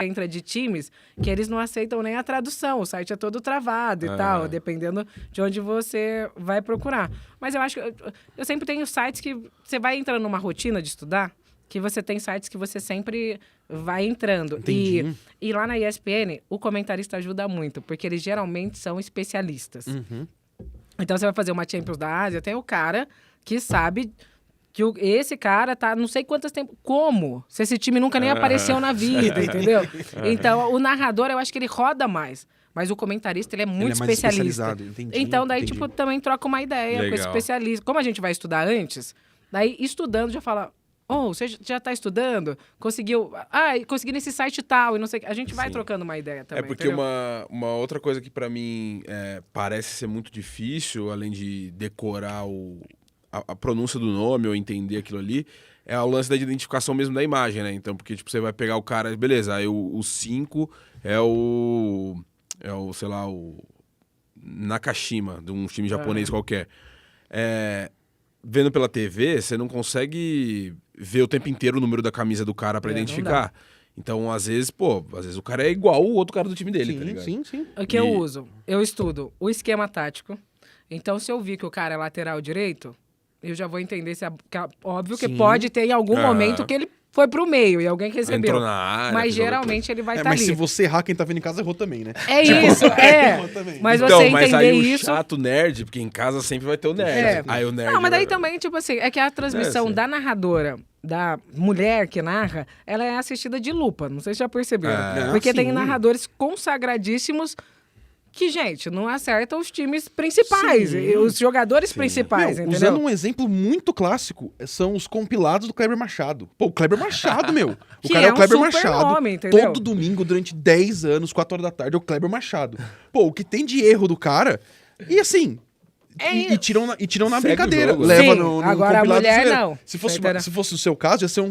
entra de times que eles não aceitam nem a tradução, o site é todo travado e tal, dependendo de onde você vai procurar. Mas eu acho que eu sempre tenho sites que você vai entrando numa rotina de estudar, que você tem sites que você sempre vai entrando. Entendi. E lá na ESPN, o comentarista ajuda muito, porque eles geralmente são especialistas. Então, você vai fazer uma Champions da Ásia, tem o cara que sabe que esse cara tá não sei quantas tempos... Como? Se esse time nunca nem apareceu na vida, entendeu? Então, o narrador, eu acho que ele roda mais. Mas o comentarista, ele é muito mais especialista. especializado, entendi, Então, daí, entendi. tipo, também troca uma ideia com esse Legal. especialista. Como a gente vai estudar antes, daí, estudando, já fala... Oh, você já tá estudando? Conseguiu... consegui nesse site tal e não sei o que. A gente vai Sim. trocando uma ideia também, É porque entendeu? uma outra coisa que pra mim parece ser muito difícil, além de decorar a pronúncia do nome ou entender aquilo ali, é o lance da identificação mesmo da imagem, né? Então, porque tipo, você vai pegar o cara, beleza, aí o 5 é o, sei lá, o Nakashima, de um time japonês qualquer. Vendo pela TV, você não consegue ver o tempo inteiro o número da camisa do cara pra não identificar. Então, às vezes o cara é igual o outro cara do time dele, tá ligado? Sim. O que eu uso? Eu estudo o esquema tático. Então, se eu vi que o cara é lateral direito, eu já vou entender se óbvio que Sim. pode ter em algum momento que ele foi pro meio e alguém que recebeu. Entrou na área. Mas fez alguma geralmente ele vai estar Mas ali. se você errar, quem tá vendo em casa errou também, né? É isso, é. Mas coisa. você Então, mas entender aí o isso... chato nerd, porque em casa sempre vai ter o nerd. É. Aí o nerd... Não, mas daí também, tipo assim, é que a transmissão sim. da narradora, da mulher que narra, ela é assistida de lupa. Não sei se já perceberam. É. Porque tem Sim. narradores consagradíssimos que, gente, não acertam os times principais, Sim. e os jogadores principais, Meu, entendeu? usando um exemplo muito clássico, são os compilados do Kleber Machado. Pô, o Kleber Machado, meu. O Que cara é é o Kleber um super Machado. nome, entendeu? Todo domingo, durante 10 anos, 4 horas da tarde, é o Kleber Machado. Pô, o que tem de erro do cara... E assim... E tiram na Segue o brincadeira. jogo, Leva Sim, no agora a compilado mulher zoeira. não. Se fosse, Entendeu? se fosse o seu caso, ia ser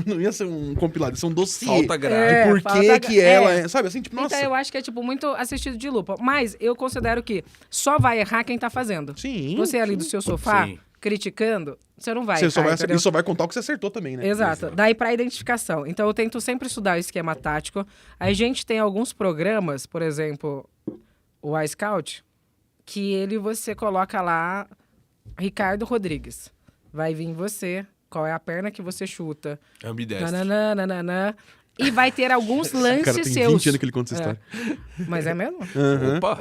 não ia ser um compilado, ia ser um dossiê. Falta grave. É, Por falta que ela é. é... Sabe, assim, tipo, nossa... Então eu acho que é, tipo, muito assistido de lupa. Mas eu considero que só vai errar quem tá fazendo. Sim, Você ali do seu sofá, Sim. criticando, você não vai Você só errar, vai, entendeu? e só vai contar o que você acertou também, né? Exato. Daí pra identificação. Então eu tento sempre estudar o esquema tático. A gente tem alguns programas, por exemplo, o iScout, que você coloca lá Ricardo Rodrigues. Vai vir você, qual é a perna que você chuta. Ambidestro. Nananana, e vai ter alguns lances Cara, tem seus. 20 anos que ele conta essa história. Mas é mesmo? Opa!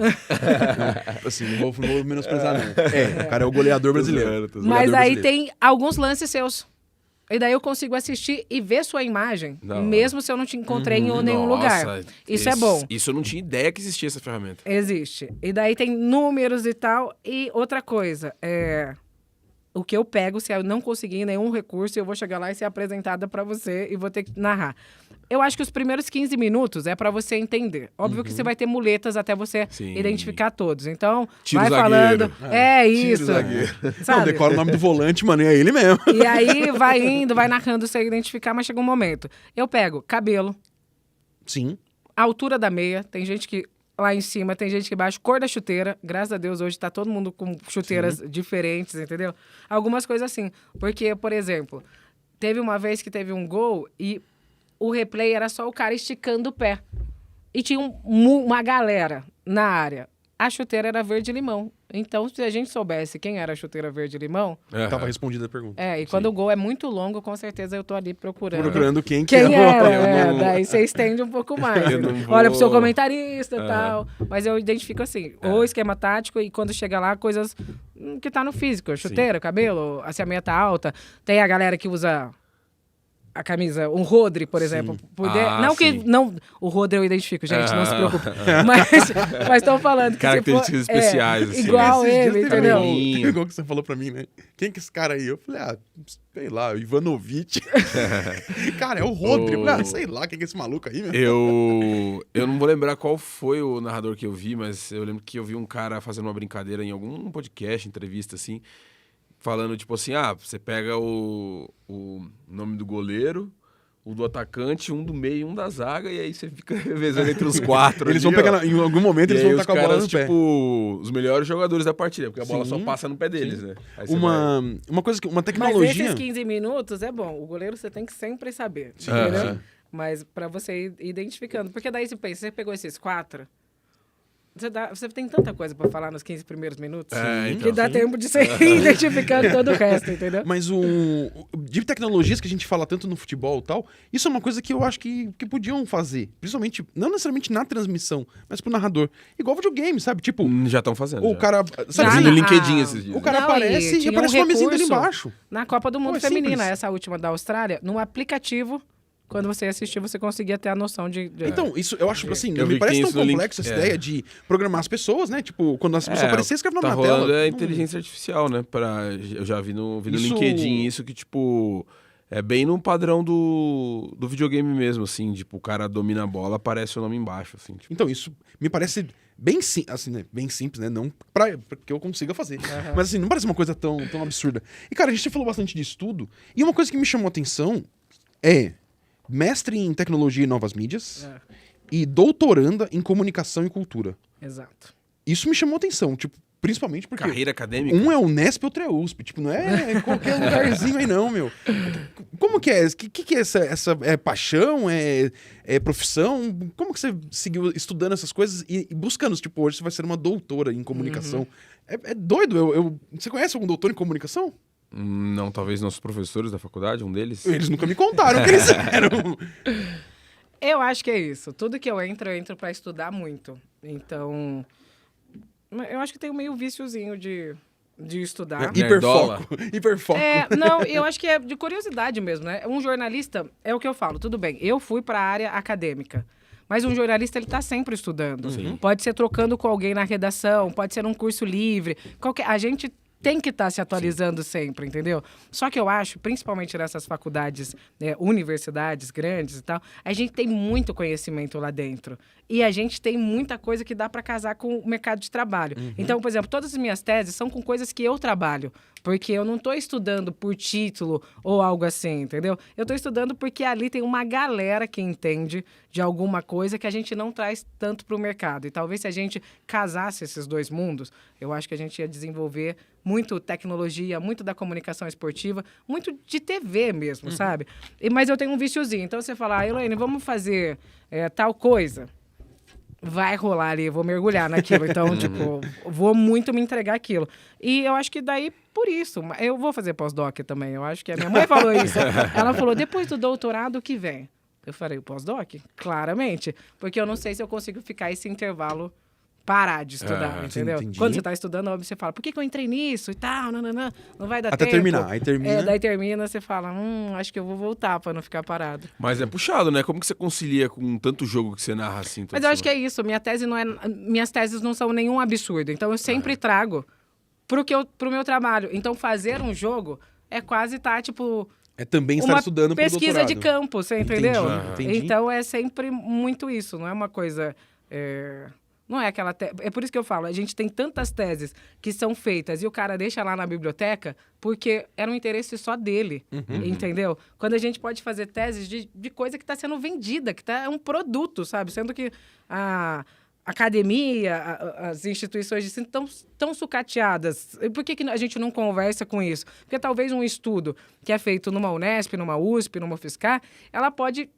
Assim, não vou menosprezar, não. O cara é o goleador brasileiro. Mas aí tem alguns lances seus. E daí eu consigo assistir e ver sua imagem, Da mesmo se eu não te encontrei em nenhum lugar. Isso é bom. Isso eu não tinha ideia que existia essa ferramenta. Existe. E daí tem números e tal. E outra coisa, o que eu pego, se eu não conseguir nenhum recurso, eu vou chegar lá e ser apresentada pra você e vou ter que narrar. Eu acho que os primeiros 15 minutos é pra você entender. Óbvio que você vai ter muletas até você Sim. identificar todos. Então, Tira vai o zagueiro. falando. Tira Isso. o zagueiro. Não, Sabe? decora o nome do volante, mano, é ele mesmo. E aí vai indo, vai narrando, você identificar, mas chega um momento. Eu pego cabelo, Sim. altura da meia, tem gente que lá em cima, tem gente que embaixo, cor da chuteira. Graças a Deus, hoje tá todo mundo com chuteiras diferentes, entendeu? Algumas coisas assim. Porque, por exemplo, teve uma vez que teve um gol e o replay era só o cara esticando o pé. E tinha uma galera na área. A chuteira era verde-limão. Então, se a gente soubesse quem era a chuteira verde-limão... Tava respondida a pergunta. E quando o gol é muito longo, com certeza eu tô ali procurando. Quem Quem era? Eu não- Daí você estende um pouco mais. Eu né? não vou- Olha pro seu comentarista e tal. Mas eu identifico assim, o esquema tático e quando chega lá, coisas que tá no físico. Chuteira, cabelo, se a meia tá alta. Tem a galera que usa a camisa, um Rodri, por exemplo. Não que... sim. Não, o Rodri eu identifico, gente, não se preocupe. Mas estão falando que Características se for, especiais, assim. igual Esses dias ele, teve entendeu? Cabelinho. Igual que você falou pra mim, né? Quem que é esse cara aí? Eu falei, sei lá, o Ivanovic. Cara, é o Rodri. Eu falei, sei lá, quem que é esse maluco aí, meu? Eu não vou lembrar qual foi o narrador que eu vi, mas eu lembro que eu vi um cara fazendo uma brincadeira em algum podcast, entrevista, assim, falando, tipo assim, você pega o nome do goleiro, o do atacante, um do meio e um da zaga, e aí você fica revezando entre os quatro. Eles ali, vão ó. pegar, em algum momento, E eles aí vão os estar com a bola caras, no pé. tipo, os melhores jogadores da partida, porque a bola Sim. só passa no pé deles, né? Aí você Uma coisa, uma Mas tecnologia... esses 15 minutos é bom. O goleiro você tem que sempre saber. Sim. Entendeu? Sim. Mas pra você ir identificando. Porque daí você pensa, você pegou esses 4, você tem tanta coisa pra falar nos 15 primeiros minutos então. que dá tempo de você ir identificando todo o resto, entendeu? Mas de tecnologias que a gente fala tanto no futebol e tal, isso é uma coisa que eu acho que podiam fazer. Principalmente, não necessariamente na transmissão, mas pro narrador. Igual videogame, sabe? Tipo, já estão fazendo. o já. cara... Eu Sabe, vi assim, no LinkedIn esses dias. o cara Não, aparece e tinha aparece um uma mesinha dele recurso embaixo. Na Copa do Mundo é Feminina, simples. essa última da Austrália, num aplicativo, quando você assistir, você conseguia ter a noção de... Então, isso eu acho assim, Eu vi me que parece tem tão isso no link- complexo essa ideia de programar as pessoas, né? Tipo, quando as pessoas aparecerem, escreve o nome tá na rolando tela. a inteligência artificial, né? Eu já vi no Isso- LinkedIn isso que, tipo, é bem no padrão do videogame mesmo, assim. Tipo, o cara domina a bola, aparece o nome embaixo, assim. Tipo. Então, isso me parece bem assim, né? Bem simples, né? Não pra que eu consiga fazer. Mas assim, não parece uma coisa tão absurda. E, cara, a gente falou bastante de estudo. E uma coisa que me chamou a atenção é mestre em tecnologia e novas mídias e doutoranda em comunicação e cultura. Exato. Isso me chamou a atenção, tipo, principalmente porque Carreira acadêmica? um é o Nesp e outro é o USP. Tipo, não é qualquer lugarzinho aí não, meu. Como que é? O que é essa é paixão? É profissão? Como que você seguiu estudando essas coisas e buscando? Tipo, hoje você vai ser uma doutora em comunicação. É doido. Você conhece algum doutor em comunicação? Não, talvez nossos professores da faculdade, um deles. Eles nunca me contaram o que eles eram. Eu acho que é isso. Tudo que eu entro para estudar muito. Então, eu acho que tem um meio viciozinho de estudar. Nerdola. Hiperfoco. Não, eu acho que é de curiosidade mesmo, né? Um jornalista, é o que eu falo, tudo bem, eu fui para a área acadêmica, mas um jornalista, ele tá sempre estudando. Sim. Pode ser trocando com alguém na redação, pode ser um curso livre, a gente tem que estar se atualizando sempre, entendeu? Só que eu acho, principalmente nessas faculdades, universidades grandes e tal, a gente tem muito conhecimento lá dentro. E a gente tem muita coisa que dá para casar com o mercado de trabalho. Então, por exemplo, todas as minhas teses são com coisas que eu trabalho. Porque eu não estou estudando por título ou algo assim, entendeu? Eu estou estudando porque ali tem uma galera que entende de alguma coisa que a gente não traz tanto para o mercado. E talvez se a gente casasse esses dois mundos, eu acho que a gente ia desenvolver muito tecnologia, muito da comunicação esportiva, muito de TV mesmo, sabe? Mas eu tenho um viciozinho. Então você fala, Elaine, vamos fazer tal coisa. Vai rolar ali, eu vou mergulhar naquilo. Então, tipo, vou muito me entregar aquilo. E eu acho que daí, por isso, eu vou fazer pós-doc também. Eu acho que a minha mãe falou isso. Ela falou, depois do doutorado, o que vem? Eu falei, o pós-doc? Claramente. Porque eu não sei se eu consigo ficar esse intervalo parar de estudar, entendeu? Entendi. Quando você tá estudando, óbvio, você fala, por que eu entrei nisso e tal, não vai dar Até tempo. terminar, aí termina. Daí termina, você fala, acho que eu vou voltar pra não ficar parado. Mas é puxado, né? Como que você concilia com tanto jogo que você narra assim? Mas eu acho que é isso, minhas teses não são nenhum absurdo, então eu sempre trago pro meu trabalho. Então fazer um jogo é quase tipo... É também estar estudando pro doutorado. Pesquisa de campo, você entendeu? Entendi. Então é sempre muito isso, não é uma coisa... Não é aquela... É por isso que eu falo, a gente tem tantas teses que são feitas e o cara deixa lá na biblioteca porque era um interesse só dele, entendeu? Quando a gente pode fazer teses de coisa que está sendo vendida, que é um produto, sabe? Sendo que a academia, as instituições de ensino estão sucateadas. E por que a gente não conversa com isso? Porque talvez um estudo que é feito numa Unesp, numa USP, numa UFSCar, ela pode...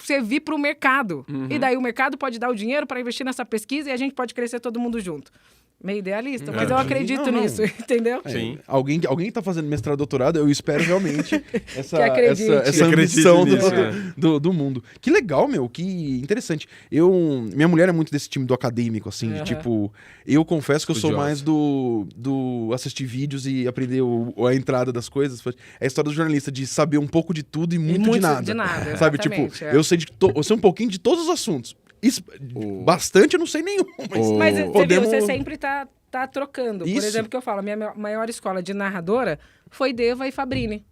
servir para o mercado. E daí o mercado pode dar o dinheiro para investir nessa pesquisa e a gente pode crescer todo mundo junto. Meio idealista, mas eu acredito nisso, entendeu? Sim. Alguém que tá fazendo mestrado, doutorado, eu espero realmente essa acredite. ambição nisso, do mundo. Que legal, meu, que interessante. Minha mulher é muito desse time do acadêmico, assim, de, tipo, eu confesso que eu sou mais do assistir vídeos e aprender a entrada das coisas. É a história do jornalista, de saber um pouco de tudo e muito de nada. De nada, sabe, tipo, eu sei um pouquinho de todos os assuntos. Bastante eu não sei nenhum, mas você podemos... viu, você sempre tá trocando. Isso. Por exemplo, que eu falo, a minha maior escola de narradora foi Deva e Fabrini.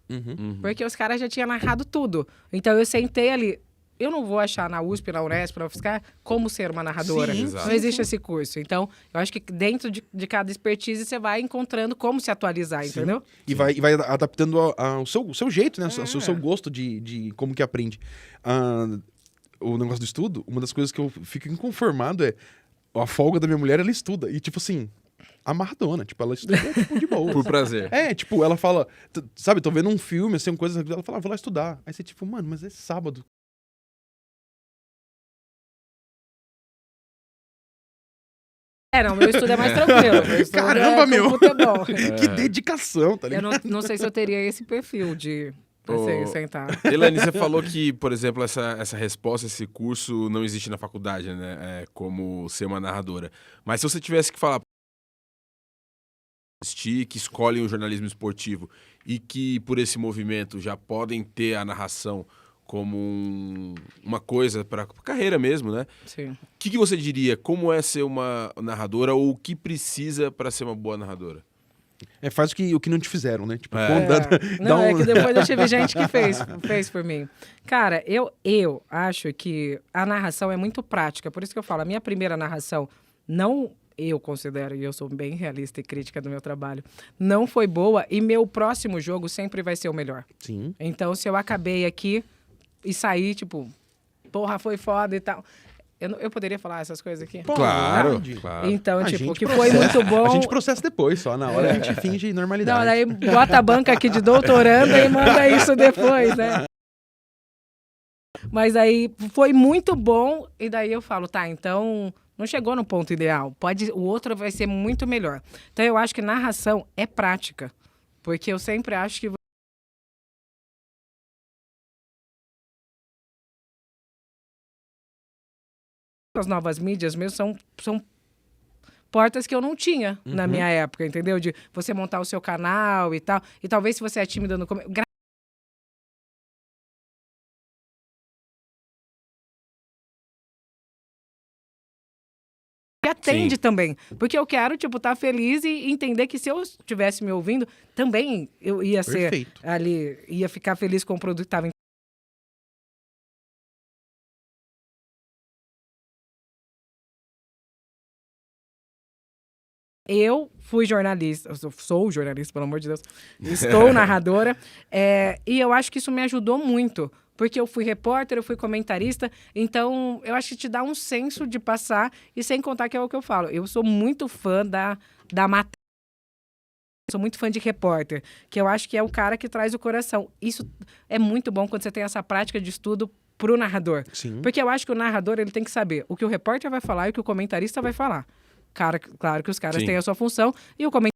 Porque os caras já tinham narrado tudo. Então eu sentei ali. Eu não vou achar na USP, na Unesp, na UFSCar, como ser uma narradora. Sim, não existe esse curso. Então, eu acho que dentro de cada expertise, você vai encontrando como se atualizar, entendeu? E vai adaptando ao seu jeito, né? Ao seu gosto de como que aprende. O negócio do estudo, uma das coisas que eu fico inconformado é a folga da minha mulher, ela estuda. E, tipo assim, amarradona. Tipo, ela estuda tipo, de boa. Por prazer. Tipo, ela fala... Sabe, tô vendo um filme, assim, coisa... Ela fala, vou lá estudar. Aí você, tipo, mano, mas é sábado. Não, meu estudo é mais tranquilo. Caramba, meu! Futebol. Que dedicação, tá ligado? Eu não sei se eu teria esse perfil de... sentar. Elaine, você falou que, por exemplo, essa resposta, esse curso não existe na faculdade, né? Como ser uma narradora. Mas se você tivesse que falar que escolhem o jornalismo esportivo e que, por esse movimento, já podem ter a narração como uma coisa para carreira mesmo, né? Sim. O que você diria? Como é ser uma narradora ou o que precisa para ser uma boa narradora? Faz o que não te fizeram, né? Tipo, é que depois eu tive gente que fez por mim. Cara, eu acho que a narração é muito prática. Por isso que eu falo, a minha primeira narração, eu considero, e eu sou bem realista e crítica do meu trabalho, não foi boa e meu próximo jogo sempre vai ser o melhor. Sim. Então, se eu acabei aqui e saí, tipo, porra, foi foda e tal... Eu poderia falar essas coisas aqui? Claro. Então, tipo, que foi muito bom... A gente processa depois, só na hora a gente finge normalidade. Não, daí bota a banca aqui de doutoranda e manda isso depois, né? Mas aí foi muito bom e daí eu falo, tá, então não chegou no ponto ideal. O outro vai ser muito melhor. Então eu acho que narração é prática. Porque eu sempre acho que as novas mídias mesmo são portas que eu não tinha na minha época, entendeu? De você montar o seu canal e tal. E talvez se você é tímida no começo... E atende também. Porque eu quero, tipo, estar feliz e entender que se eu estivesse me ouvindo, também eu ia ser Perfeito. ali, ia ficar feliz com o produto que estava. Eu fui jornalista, eu sou jornalista, pelo amor de Deus, estou narradora, e eu acho que isso me ajudou muito, porque eu fui repórter, eu fui comentarista, então eu acho que te dá um senso de passar, e sem contar que é o que eu falo, eu sou muito fã da matéria, sou muito fã de repórter, que eu acho que é o cara que traz o coração. Isso é muito bom quando você tem essa prática de estudo pro narrador, Sim. porque eu acho que o narrador ele tem que saber o que o repórter vai falar e o que o comentarista vai falar. Claro que os caras têm a sua função e o comentário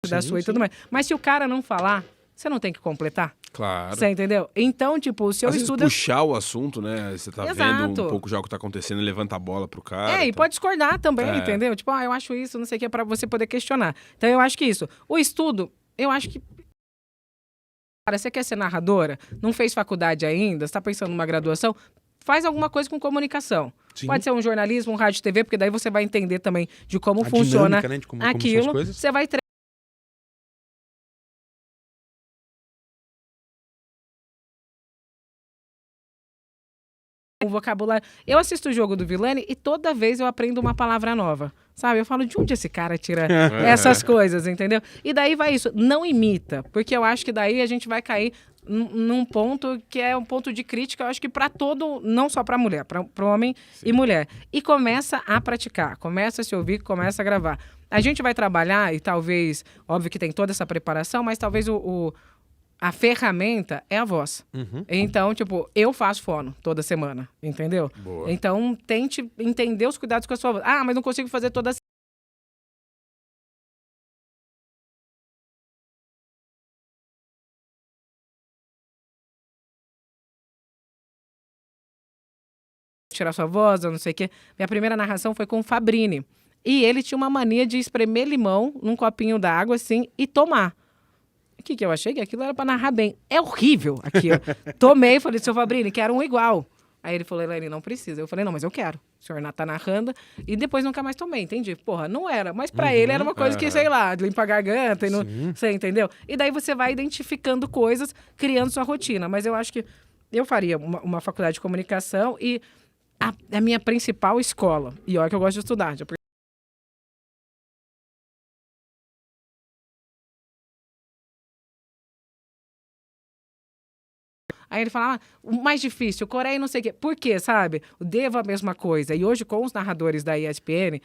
da sua e tudo mais. Mas se o cara não falar, você não tem que completar? Claro. Você entendeu? Então, tipo, se eu Às vezes estudo... puxar o assunto, né? Você tá vendo Exato. um pouco já o que tá acontecendo e levanta a bola pro cara. e tá? pode discordar também, É. entendeu? Tipo, eu acho isso, não sei o que, é pra você poder questionar. Então, eu acho que isso. O estudo, eu acho que... Cara, você quer ser narradora? Não fez faculdade ainda? Você tá pensando numa graduação? Faz alguma coisa com comunicação. Sim. Pode ser um jornalismo, um rádio e TV, porque daí você vai entender também de como A funciona dinâmica, né, de como são as aquilo. coisas. Você vai o vocabulário. Eu assisto o jogo do Vilani e toda vez eu aprendo uma palavra nova. Sabe? Eu falo, de onde esse cara tira essas coisas, entendeu? E daí vai isso. Não imita, porque eu acho que daí a gente vai cair num ponto que é um ponto de crítica, eu acho que para todo, não só para mulher, para homem e mulher. E começa a praticar, começa a se ouvir, começa a gravar. A gente vai trabalhar e talvez, óbvio que tem toda essa preparação, mas talvez a ferramenta é a voz. Então, tipo, eu faço fono toda semana, entendeu? Boa. Então, tente entender os cuidados com a sua voz. Ah, mas não consigo fazer toda tirar sua voz, ou não sei o quê. Minha primeira narração foi com o Fabrini. E ele tinha uma mania de espremer limão num copinho d'água, assim, e tomar. O que eu achei? Que aquilo era pra narrar bem. É horrível aqui, ó. Tomei, falei, seu Fabrini, quero um igual. Aí ele falou, Elaine, não precisa. Eu falei, não, mas eu quero. O senhor tá narrando. E depois nunca mais tomei, entendi. Porra, não era. Mas pra ele era uma coisa que, sei lá, limpa a garganta. E não, você entendeu? E daí você vai identificando coisas, criando sua rotina. Mas eu acho que eu faria uma faculdade de comunicação e a minha principal escola. E olha que eu gosto de estudar. Aí ele fala, o mais difícil, Coreia e não sei o quê. Por quê, sabe? O Devo a mesma coisa. E hoje, com os narradores da ESPN,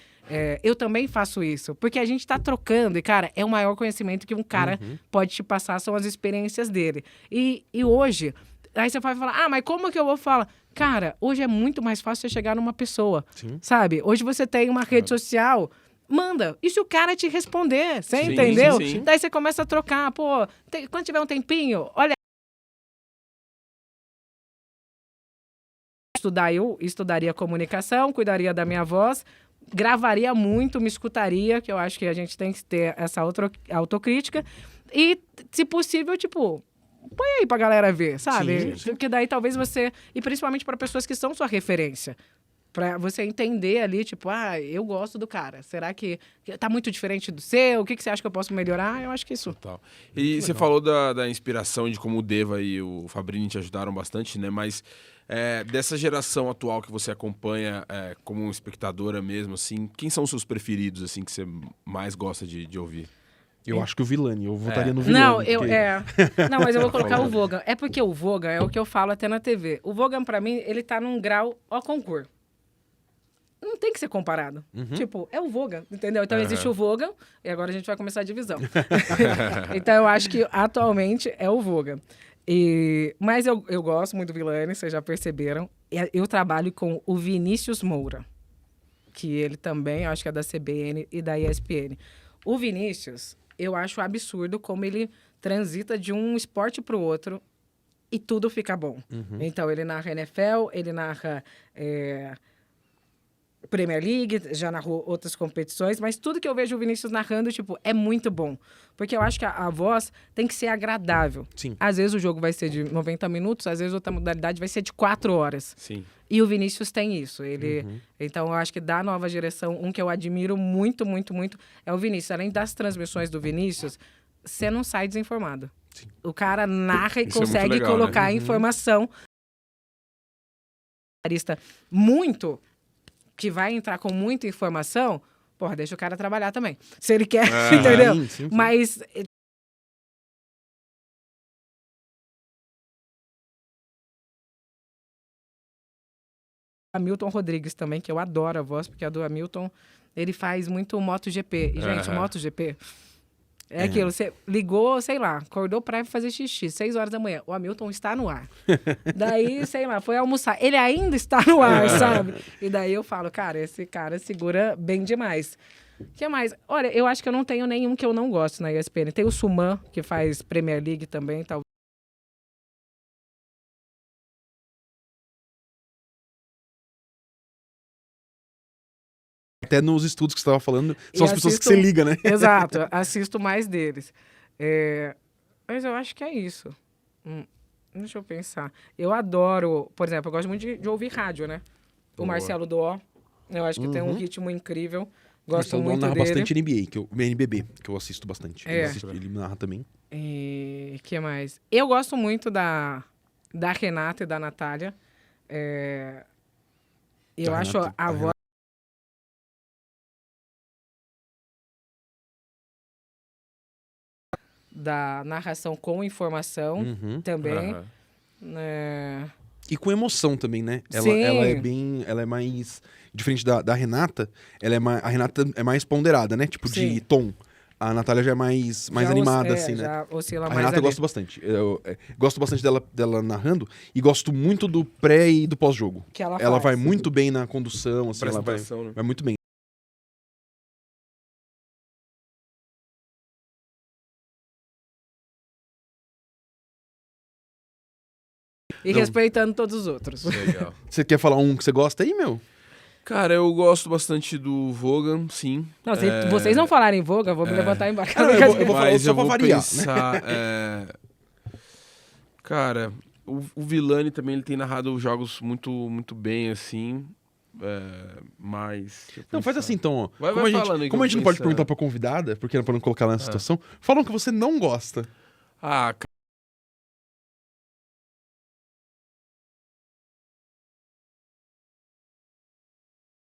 eu também faço isso. Porque a gente tá trocando. E, cara, é o maior conhecimento que um cara pode te passar, são as experiências dele. E hoje, aí você vai falar, mas como que eu vou falar? Cara, hoje é muito mais fácil você chegar numa pessoa, sabe? Hoje você tem uma rede social... Manda. E se o cara te responder? Você entendeu? Sim. Daí você começa a trocar. Pô, quando tiver um tempinho, olha... Eu estudaria comunicação, cuidaria da minha voz, gravaria muito, me escutaria, que eu acho que a gente tem que ter essa autocrítica. E, se possível, tipo, põe aí pra galera ver, sabe? Sim. Porque daí talvez você... E principalmente para pessoas que são sua referência. Pra você entender ali, tipo, eu gosto do cara. Será que tá muito diferente do seu? O que você acha que eu posso melhorar? Eu acho que isso. Total. E você falou da inspiração, de como o Deva e o Fabrini te ajudaram bastante, né? Mas dessa geração atual que você acompanha como espectadora mesmo, assim, quem são os seus preferidos, assim, que você mais gosta de ouvir? Eu acho que o Vilani, eu votaria no Vilani. Não, porque- Não, mas eu vou colocar o Vogan. É porque o Vogan é o que eu falo até na TV. O Vogan, pra mim, ele tá num grau ao concurso. Não tem que ser comparado. Tipo, é o Vogan, entendeu? Então existe o Vogan e agora a gente vai começar a divisão. Então eu acho que atualmente é o Vogan. Mas eu gosto muito do Vilani, vocês já perceberam. Eu trabalho com o Vinícius Moura, que ele também, acho que é da CBN e da ESPN. O Vinícius, eu acho absurdo como ele transita de um esporte para o outro e tudo fica bom. Então, ele narra NFL, ele narra Premier League, já narrou outras competições, mas tudo que eu vejo o Vinícius narrando, tipo, é muito bom. Porque eu acho que a voz tem que ser agradável. Sim. Às vezes o jogo vai ser de 90 minutos, às vezes outra modalidade vai ser de 4 horas. Sim. E o Vinícius tem isso. Então, eu acho que da nova geração, um que eu admiro muito, muito, muito, é o Vinícius. Além das transmissões do Vinícius, você não sai desinformado. Sim. O cara narra e Isso é muito consegue legal, colocar né? a informação. Muito, que vai entrar com muita informação, porra, deixa o cara trabalhar também. Se ele quer, entendeu? Sim. Mas Hamilton Rodrigues também, que eu adoro a voz, porque a do Hamilton, ele faz muito MotoGP. E, gente, o MotoGP é aquilo, você ligou, sei lá, acordou pra fazer xixi, 6 horas da manhã, o Hamilton está no ar. Daí, sei lá, foi almoçar, ele ainda está no ar, sabe? E daí eu falo, cara, esse cara segura bem demais. O que mais? Olha, eu acho que eu não tenho nenhum que eu não gosto na ESPN. Tem o Suman, que faz Premier League também, tal. Até nos estudos que você estava falando, E são as pessoas que assisto- você liga, né? Exato, assisto mais deles. Mas eu acho que é isso. Deixa eu pensar. Eu adoro, por exemplo, eu gosto muito de ouvir rádio, né? O Boa. Marcelo Doó, eu acho que tem um ritmo incrível. Gosto Marcelo muito narra dele. bastante NBA, NBB, que eu assisto bastante. É. Ele narra também. E que mais? Eu gosto muito da Renata e da Natália. Eu Da acho Renata, a a voz da narração com informação também. Aham. E com emoção também, né? Sim. Ela é mais diferente da Renata, a Renata é mais ponderada, né? Tipo de Sim. tom. A Natália já é mais Já animada, os- assim, né? Já oscila A mais Renata eu ali. gosto bastante. Eu gosto bastante dela narrando e gosto muito do pré e do pós-jogo. Que ela Ela vai faz. muito bem na condução, assim, ela vai Apresentação, né? muito bem. E Não. respeitando todos os outros. Legal. Você quer falar um que você gosta aí, meu? Cara, eu gosto bastante do Vogan, sim. Não, se vocês não falarem Voga, eu vou me levantar embaixo. Ah, não, eu vou falar Mas só eu pra vou variar, né? pensar... Cara, o Villani também ele tem narrado jogos muito, muito bem, assim. Mas... deixa eu Não, faz pensar. assim então, ó. Vai como a gente, falando aí que como eu a gente não vou pode pensar. perguntar pra convidada, porque pra não colocar ela nessa situação, fala um que você não gosta. Ah,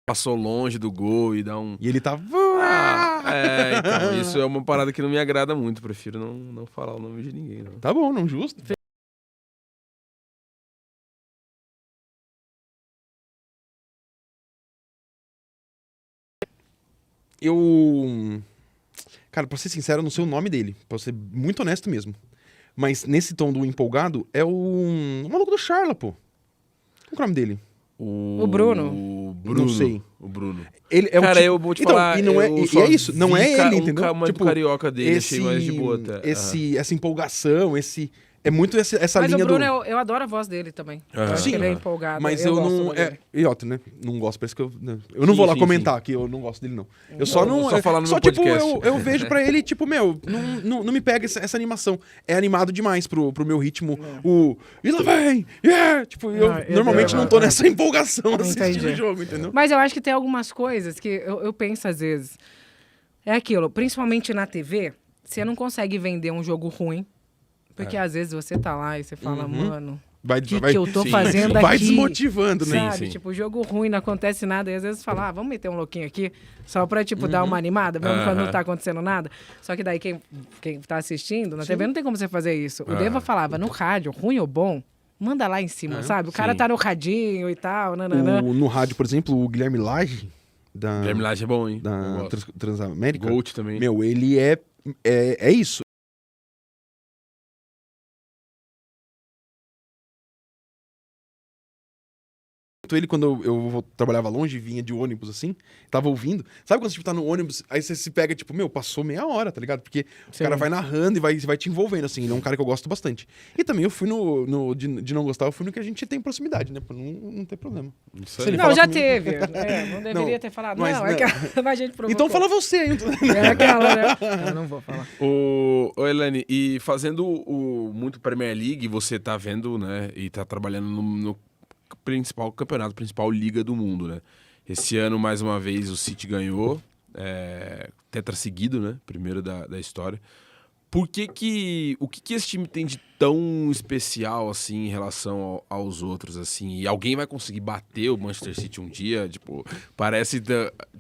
passou longe do gol e dá um... E ele tá. Então, isso é uma parada que não me agrada muito. Prefiro não falar o nome de ninguém, não. Tá bom, não justo. Eu. Cara, pra ser sincero, eu não sei o nome dele. Pra ser muito honesto mesmo. Mas nesse tom do empolgado é o maluco do Charla, pô. Qual é o nome dele? O Bruno. O Bruno. Não sei. O Bruno. Ele é Cara, um tipo... eu vou te então, falar, e não é, eu e só é isso, não vi é ele, entendeu? Uma do carioca dele, achei mais de boa até. Essa empolgação, é muito essa Mas linha o Bruno, do... eu adoro a voz dele também. Aham. Eu acho Sim, que ele é aham. empolgado. Mas eu gosto não. dele. E outra, né? Não gosto, parece que eu. Eu não Sim, vou lá sim, comentar que eu não gosto dele, não. Eu só Eu não. vou só falar no só, meu tipo, podcast. eu vejo pra ele, tipo, meu, não me pega essa animação. É animado demais pro meu ritmo. E lá vem! Yeah! Tipo, eu Não, normalmente não tô nessa empolgação assistindo Entendi. o jogo, entendeu? Mas eu acho que tem algumas coisas que eu penso às vezes. É aquilo, principalmente na TV, você não consegue vender um jogo ruim. Porque às vezes você tá lá e você fala, mano, Vai, o que eu tô sim, fazendo sim. aqui? vai desmotivando, né? Sabe? sim. Tipo, jogo ruim, não acontece nada. E às vezes fala, vamos meter um louquinho aqui, só pra, tipo, dar uma animada, mesmo quando não tá acontecendo nada. Só que daí quem tá assistindo, na TV não tem como você fazer isso. O Deva falava, no rádio, ruim ou bom, manda lá em cima, sabe? O cara sim. tá no radinho e tal, nananã. No rádio, por exemplo, o Guilherme Lage, da, Guilherme Lage é bom, hein? Eu da gosto. Transamérica, Gold também. meu, ele é isso. ele quando eu trabalhava longe, vinha de ônibus, assim, tava ouvindo. Sabe quando você tá no ônibus, aí você se pega, tipo, passou meia hora, tá ligado? Porque o cara vai narrando e vai te envolvendo, assim. Ele é um cara que eu gosto bastante. E também eu fui de não gostar, eu fui no que a gente tem proximidade, né? Pra não ter problema. Isso Se ele aí. Não, falar já comigo- teve. Não deveria ter falado. mas Não, não. é que a gente provocou. Então fala você, hein? É aquela, né? Eu não vou falar. Ô, Elane, e fazendo muito Premier League, você tá vendo, né, e tá trabalhando no principal campeonato, principal liga do mundo, né? Esse ano, mais uma vez, o City ganhou, tetra seguido, né? Primeiro da história. O que esse time tem de tão especial, assim, em relação aos outros, assim? E alguém vai conseguir bater o Manchester City um dia? Tipo, parece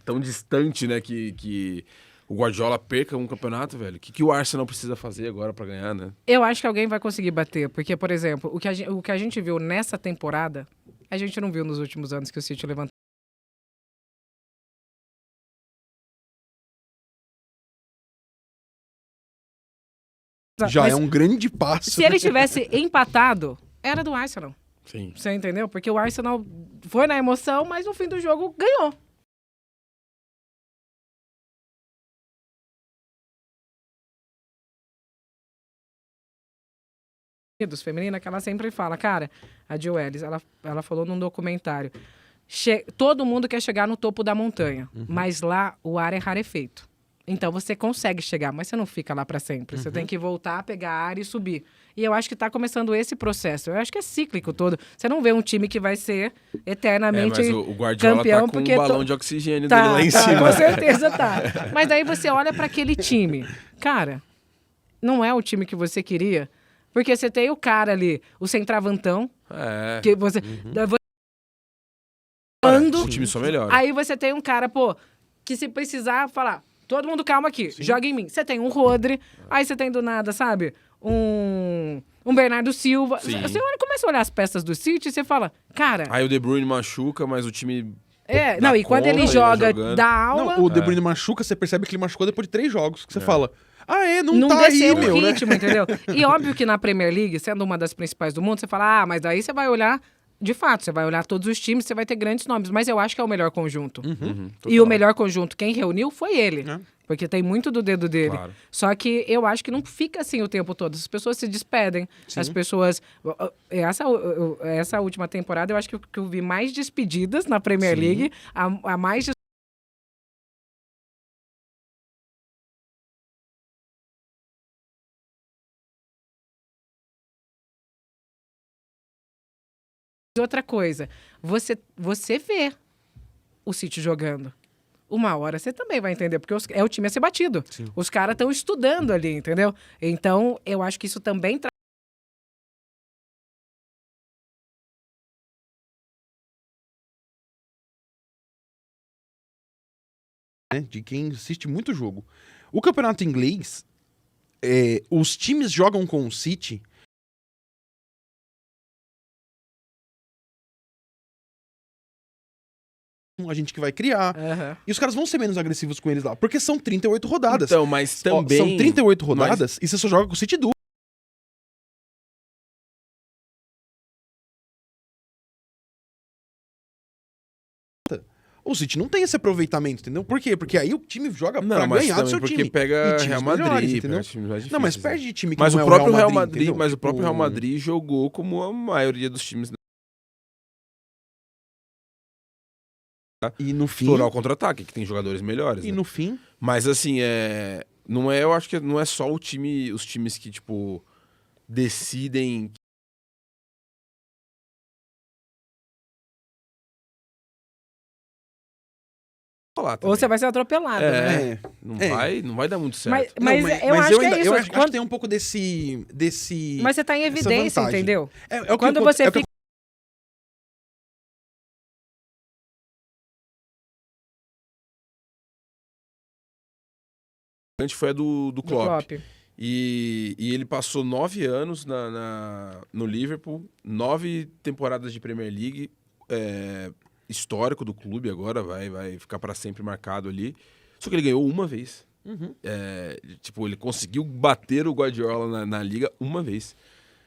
tão distante, né, que o Guardiola perca um campeonato, velho. O que o Arsenal precisa fazer agora pra ganhar, né? Eu acho que alguém vai conseguir bater, porque, por exemplo, o que a gente viu nessa temporada, a gente não viu nos últimos anos que o City levantou. Já Mas é um grande passo. se ele tivesse empatado, era do Arsenal. Sim. Você entendeu? Porque o Arsenal foi na emoção, mas no fim do jogo ganhou. Feminina, que ela sempre fala, cara, a Jill Ellis, ela falou num documentário, todo mundo quer chegar no topo da montanha, mas lá o ar é rarefeito. Então você consegue chegar, mas você não fica lá para sempre. Você tem que voltar, pegar ar e subir. E eu acho que está começando esse processo. Eu acho que é cíclico todo. Você não vê um time que vai ser eternamente mas o Guardiola campeão, tá com porque um balão de oxigênio tá, dele lá em tá, cima. com certeza tá. Mas aí você olha para aquele time. Cara, não é o time que você queria. Porque você tem o cara ali, o centravantão, que você... O time só melhora. Aí você tem um cara, pô, que se precisar falar, todo mundo calma aqui, joga em mim. Você tem um Rodri, aí você tem do nada, sabe? Um Bernardo Silva. Sim. Você começa a olhar as peças do City e você fala, cara... Aí o De Bruyne machuca, mas o time... não, e quando ele joga, jogando. dá aula... Não, o De Bruyne machuca, você percebe que ele machucou depois de 3 jogos. Que você fala, não Não tá aí, desceu o meu, né? ritmo, entendeu? E óbvio que na Premier League, sendo uma das principais do mundo, você fala, mas daí você vai olhar, de fato, você vai olhar todos os times, você vai ter grandes nomes, mas eu acho que é o melhor conjunto. E o melhor conjunto, quem reuniu foi ele. Porque tem muito do dedo dele. Claro. Só que eu acho que não fica assim o tempo todo. As pessoas se despedem. As pessoas... Essa última temporada, eu acho que eu vi mais despedidas na Premier League. A mais outra coisa, você vê o City jogando. Uma hora você também vai entender, porque é o time a ser batido. Sim. Os caras estão estudando ali, entendeu? Então, eu acho que isso também traz... Né, de quem assiste muito jogo. O campeonato inglês, os times jogam com o City... A gente que vai criar. E os caras vão ser menos agressivos com eles lá. Porque são 38 rodadas. Então, mas também... São 38 rodadas e você só joga com o City duas. O City não tem esse aproveitamento, entendeu? Por quê? Porque aí o time joga pra mas ganhar do também seu porque time. pega E times Real Madrid, melhores, pega entendeu? times mais Não, mas difíceis, perde de time que Mas não o é próprio o Real Madrid, entendeu? mas o próprio Real Tipo, Madrid jogou como a maioria dos times, né? E no fim... Explorar o contra-ataque, que tem jogadores melhores, E né? no fim... Mas assim, eu acho que não é só os times que, tipo, decidem. Ou você vai ser atropelado, né? Não vai dar muito certo. Mas Não, eu acho que é isso. Eu acho que tem um pouco desse... Mas você tá em essa evidência, vantagem. entendeu? É o que Quando aconte- você é o que fica... Foi a do Klopp. Klopp. E ele passou 9 anos no Liverpool, 9 temporadas de Premier League, histórico do clube agora, vai ficar para sempre marcado ali. Só que ele ganhou uma vez. Tipo, ele conseguiu bater o Guardiola na liga uma vez.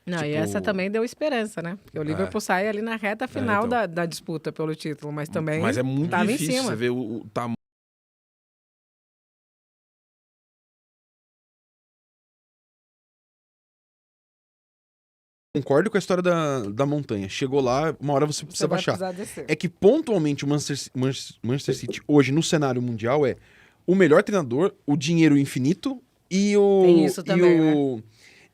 Não, e Tipo, essa também deu esperança, né? Porque o Liverpool sai ali na reta final então. da disputa pelo título, mas também Mas é muito tava em difícil cima. você ver o tamanho. Concordo com a história da montanha. Chegou lá, uma hora você precisa Você vai baixar. precisar descer. É que pontualmente o Manchester City hoje no cenário mundial é o melhor treinador, o dinheiro infinito e Tem isso também,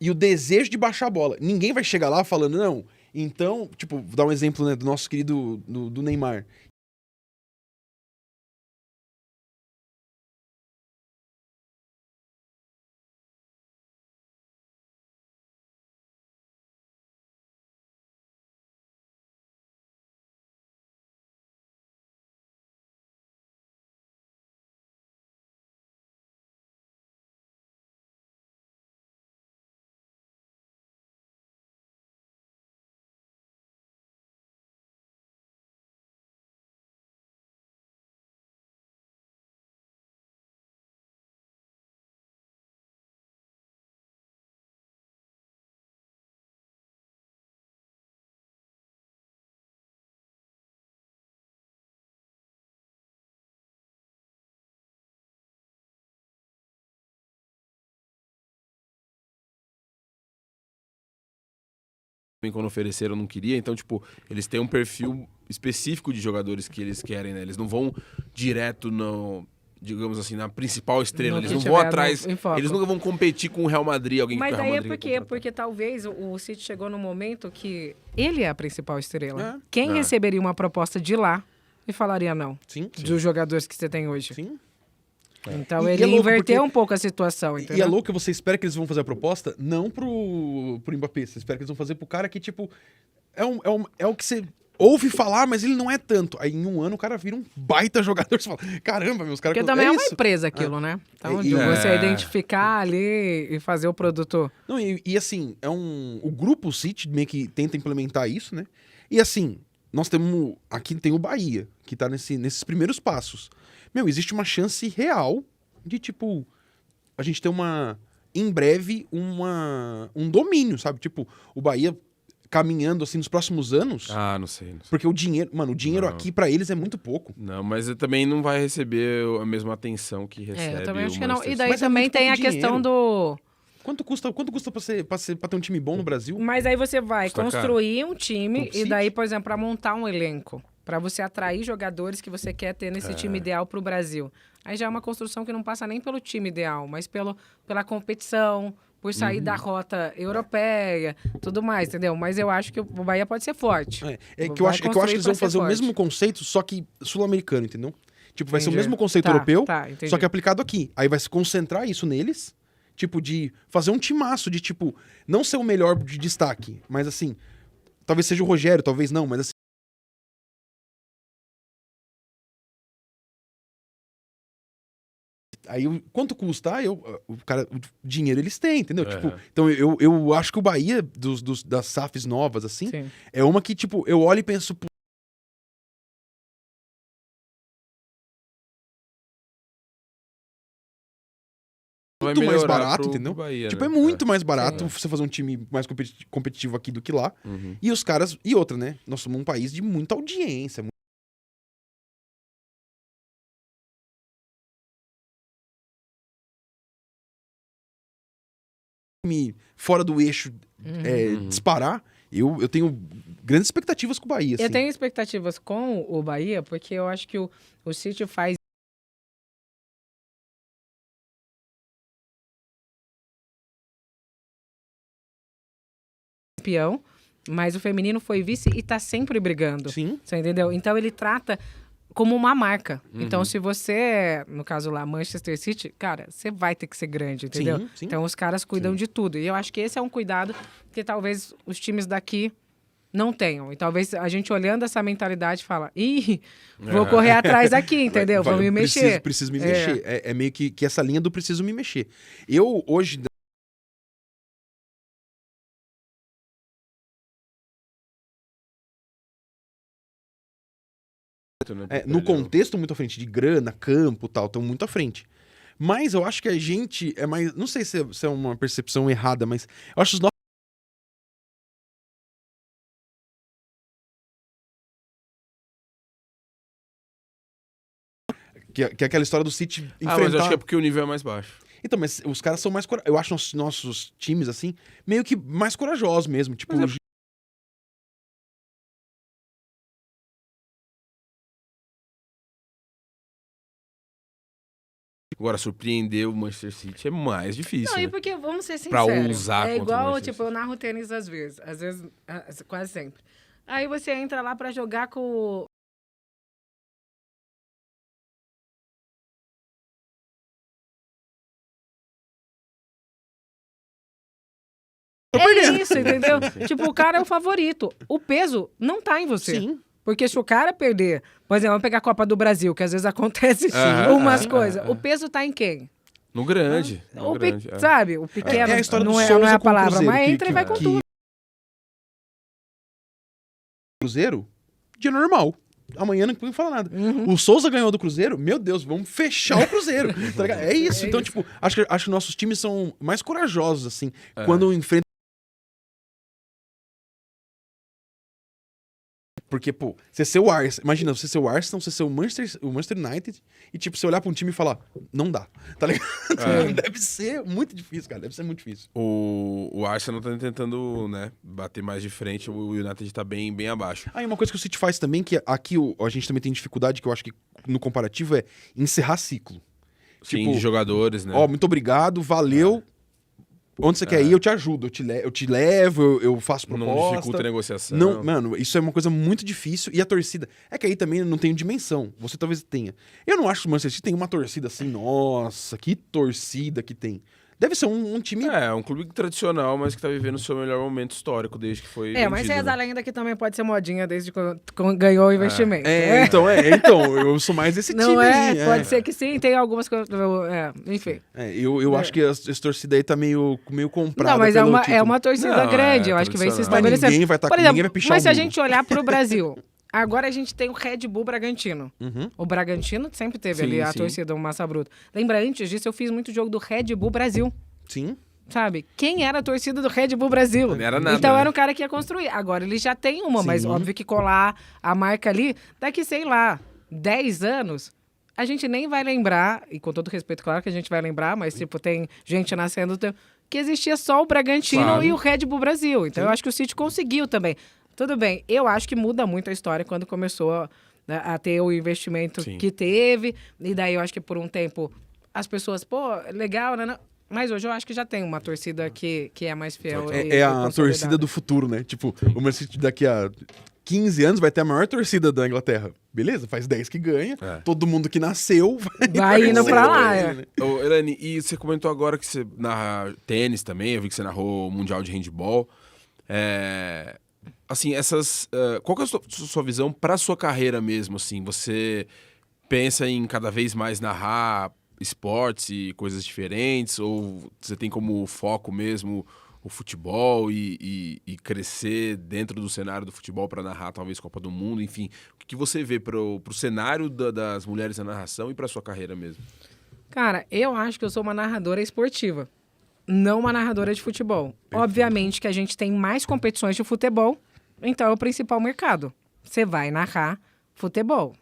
e o desejo de baixar a bola. Ninguém vai chegar lá falando, não, então, tipo, vou dar um exemplo, né, do nosso querido do Neymar. Quando ofereceram, não queria. Então, tipo, eles têm um perfil específico de jogadores que eles querem, né? Eles não vão direto no, digamos assim, na principal estrela. No Eles que não tiver vão atrás. em foco. Eles nunca vão competir com o Real Madrid, alguém Mas que o Real aí é Madrid quer porque, contratar. porque talvez o City chegou num momento que ele é a principal estrela. É. Quem É. receberia uma proposta de lá e falaria não? Sim. Dos jogadores que você tem hoje. Sim. Então E ele é louco inverteu porque- um pouco a situação, E entendeu? é louco que você espera que eles vão fazer a proposta, não pro Mbappé. Você espera que eles vão fazer pro cara que, tipo, é o que você ouve falar, mas ele não é tanto. Aí em um ano o cara vira um baita jogador. Você fala, caramba, meus caras... Porque também é uma isso? empresa aquilo, né? Então, E- de e- você É. identificar ali e fazer o produto. Não, e assim, o grupo City meio que tenta implementar isso, né? E assim, nós temos... Aqui tem o Bahia, que tá nesses primeiros passos. Meu, existe uma chance real de, tipo, a gente ter em breve, um domínio, sabe? Tipo, o Bahia caminhando, assim, nos próximos anos, Ah, não sei. porque o dinheiro Não. aqui pra eles é muito pouco. Não, mas ele também não vai receber a mesma atenção que recebe. É, eu também o acho que não. Manchester E daí Mas é também muito tem a pouco questão dinheiro. do. Quanto custa pra ter um time bom no Brasil? Mas aí você vai Custa construir um time Grupo e daí, City. por exemplo, para montar um elenco, para você atrair jogadores que você quer ter nesse time ideal para o Brasil. Aí já é uma construção que não passa nem pelo time ideal, mas pela competição, por sair da rota europeia, tudo mais, entendeu? Mas eu acho que o Bahia pode ser forte. É que eu acho que eles vão fazer o mesmo conceito, só que sul-americano, entendeu? Tipo, vai ser o Entendi. mesmo conceito Tá, europeu, tá, entendi. só que aplicado aqui. Aí vai se concentrar isso neles, tipo, de fazer um timaço, de, tipo, não ser o melhor de destaque, mas assim, talvez seja o Rogério, talvez não, mas assim, aí quanto custa? O cara, o dinheiro eles têm, entendeu? Tipo, então eu acho que o Bahia, das SAFs novas, assim, Sim. é uma que, tipo, eu olho e penso, pô, Vai muito mais melhorar barato, pro entendeu? Bahia, Tipo, né? é muito mais barato Sim. você fazer um time mais competitivo aqui do que lá. Uhum. E os caras. E outra, né? Nós somos um país de muita audiência. Fora do eixo disparar, eu tenho grandes expectativas com o Bahia. Eu Assim. tenho expectativas com o Bahia, porque eu acho que o City faz campeão, mas o feminino foi vice e tá sempre brigando. Sim. Você entendeu? Então ele trata como uma marca. Então, se você, no caso lá, Manchester City, cara, você vai ter que ser grande, entendeu? Sim, sim. Então os caras cuidam de tudo. E eu acho que esse é um cuidado que talvez os times daqui não tenham. E talvez a gente olhando essa mentalidade fala, ih, vou correr atrás aqui, entendeu? Vou me mexer. Preciso me mexer. É meio que essa linha do preciso me mexer. Eu, hoje, no contexto muito à frente de grana, campo e tal, estão muito à frente. Mas eu acho que a gente é mais. Não sei se é uma percepção errada, mas eu acho os Que é aquela história do City enfrentar... mas eu acho que é porque o nível é mais baixo. Então, mas os caras são mais corajosos. Eu acho nossos times, assim, meio que mais corajosos mesmo. Tipo, Agora, surpreender o Manchester City é mais difícil, Não, e né? porque, vamos ser Pra sinceros, ousar é contra o igual, Manchester tipo, eu narro tênis às vezes, quase sempre. Aí você entra lá pra jogar com... É isso, entendeu? Sim. Tipo, o cara é o favorito. O peso não tá em você. sim. Porque se o cara perder, por exemplo, vamos pegar a Copa do Brasil, que às vezes acontece Aham, umas é, coisas. é. O peso tá em quem? No grande. No O grande, é. Sabe? O pequeno. É a história do não, Souza não é a com o palavra, Cruzeiro, mas que- entra e vai com que- tudo. Cruzeiro, dia normal. Amanhã não fala nada. O Souza ganhou do Cruzeiro, meu Deus, vamos fechar o Cruzeiro. Tá ligado? É isso. É Então, isso. tipo, acho que nossos times são mais corajosos, assim, quando enfrentam. Porque, pô, você ser o Arsenal. Imagina, você ser o Arsenal, você ser o Manchester United e, tipo, você olhar pra um time e falar, não dá. Tá ligado? Deve ser muito difícil, cara. Deve ser muito difícil. O Arsenal tá tentando, né, bater mais de frente, o United tá bem abaixo. Aí uma coisa que o City faz também, que aqui a gente também tem dificuldade, que eu acho que no comparativo é encerrar ciclo. Sim, Tipo, de jogadores, né? Ó, muito obrigado, valeu. Onde você quer ir, eu te ajudo. Eu te levo, eu faço proposta. Não dificulta a negociação. Não, mano, isso é uma coisa muito difícil. E a torcida... É que aí também não tem dimensão. Você talvez tenha. Eu não acho que o Manchester City tem uma torcida assim, nossa, que torcida que tem. Deve ser um time... É um clube tradicional, mas que tá vivendo o seu melhor momento histórico desde que foi É, mas vendido, reza a né? lenda que também pode ser modinha desde quando ganhou o investimento. Então, eu sou mais esse Não time é? aí. Pode ser que sim, tem algumas coisas. Enfim. Eu acho que essa torcida aí tá meio comprada Não, mas pelo é título. uma torcida Não, grande, é eu acho que vem se tradicional. Mas estabelecendo. ninguém vai Por exemplo, ninguém vai pichar mas o se a muro. gente olhar pro Brasil, agora a gente tem o Red Bull Bragantino. Uhum. O Bragantino sempre teve Sim, ali a sim. torcida, o Massa Bruta. Lembra, antes disso, eu fiz muito jogo do Red Bull Brasil. Sim. Sabe? Quem era a torcida do Red Bull Brasil? Não era nada, Então né? era um cara que ia construir. Agora ele já tem uma, mas Sim. óbvio que colar a marca ali, daqui, sei lá, 10 anos, a gente nem vai lembrar, e com todo respeito, claro que a gente vai lembrar, mas tipo, tem gente nascendo que existia só o Bragantino Claro. e o Red Bull Brasil. Então eu acho que o City conseguiu também. Tudo bem, eu acho que muda muito a história quando começou né, a ter o investimento Sim. que teve, e daí eu acho que por um tempo as pessoas, pô, legal, né? Mas hoje eu acho que já tem uma torcida que é mais fiel. É a torcida do futuro, né? Tipo, o Man City daqui a 15 anos vai ter a maior torcida da Inglaterra. Beleza, faz 10 que ganha. É. Todo mundo que nasceu Vai indo torcer pra lá, ele, é. né? Ô, Elane, e você comentou agora que você narra tênis também, eu vi que você narrou o Mundial de Handball. Assim, qual que é a sua visão para sua carreira mesmo, assim? Você pensa em cada vez mais narrar esportes e coisas diferentes? Ou você tem como foco mesmo o futebol e crescer dentro do cenário do futebol para narrar talvez Copa do Mundo? Enfim, o que você vê pro cenário das mulheres na narração e para sua carreira mesmo? Cara, eu acho que eu sou uma narradora esportiva, não uma narradora de futebol. Obviamente que a gente tem mais competições de futebol, então é o principal mercado. Você vai narrar futebol.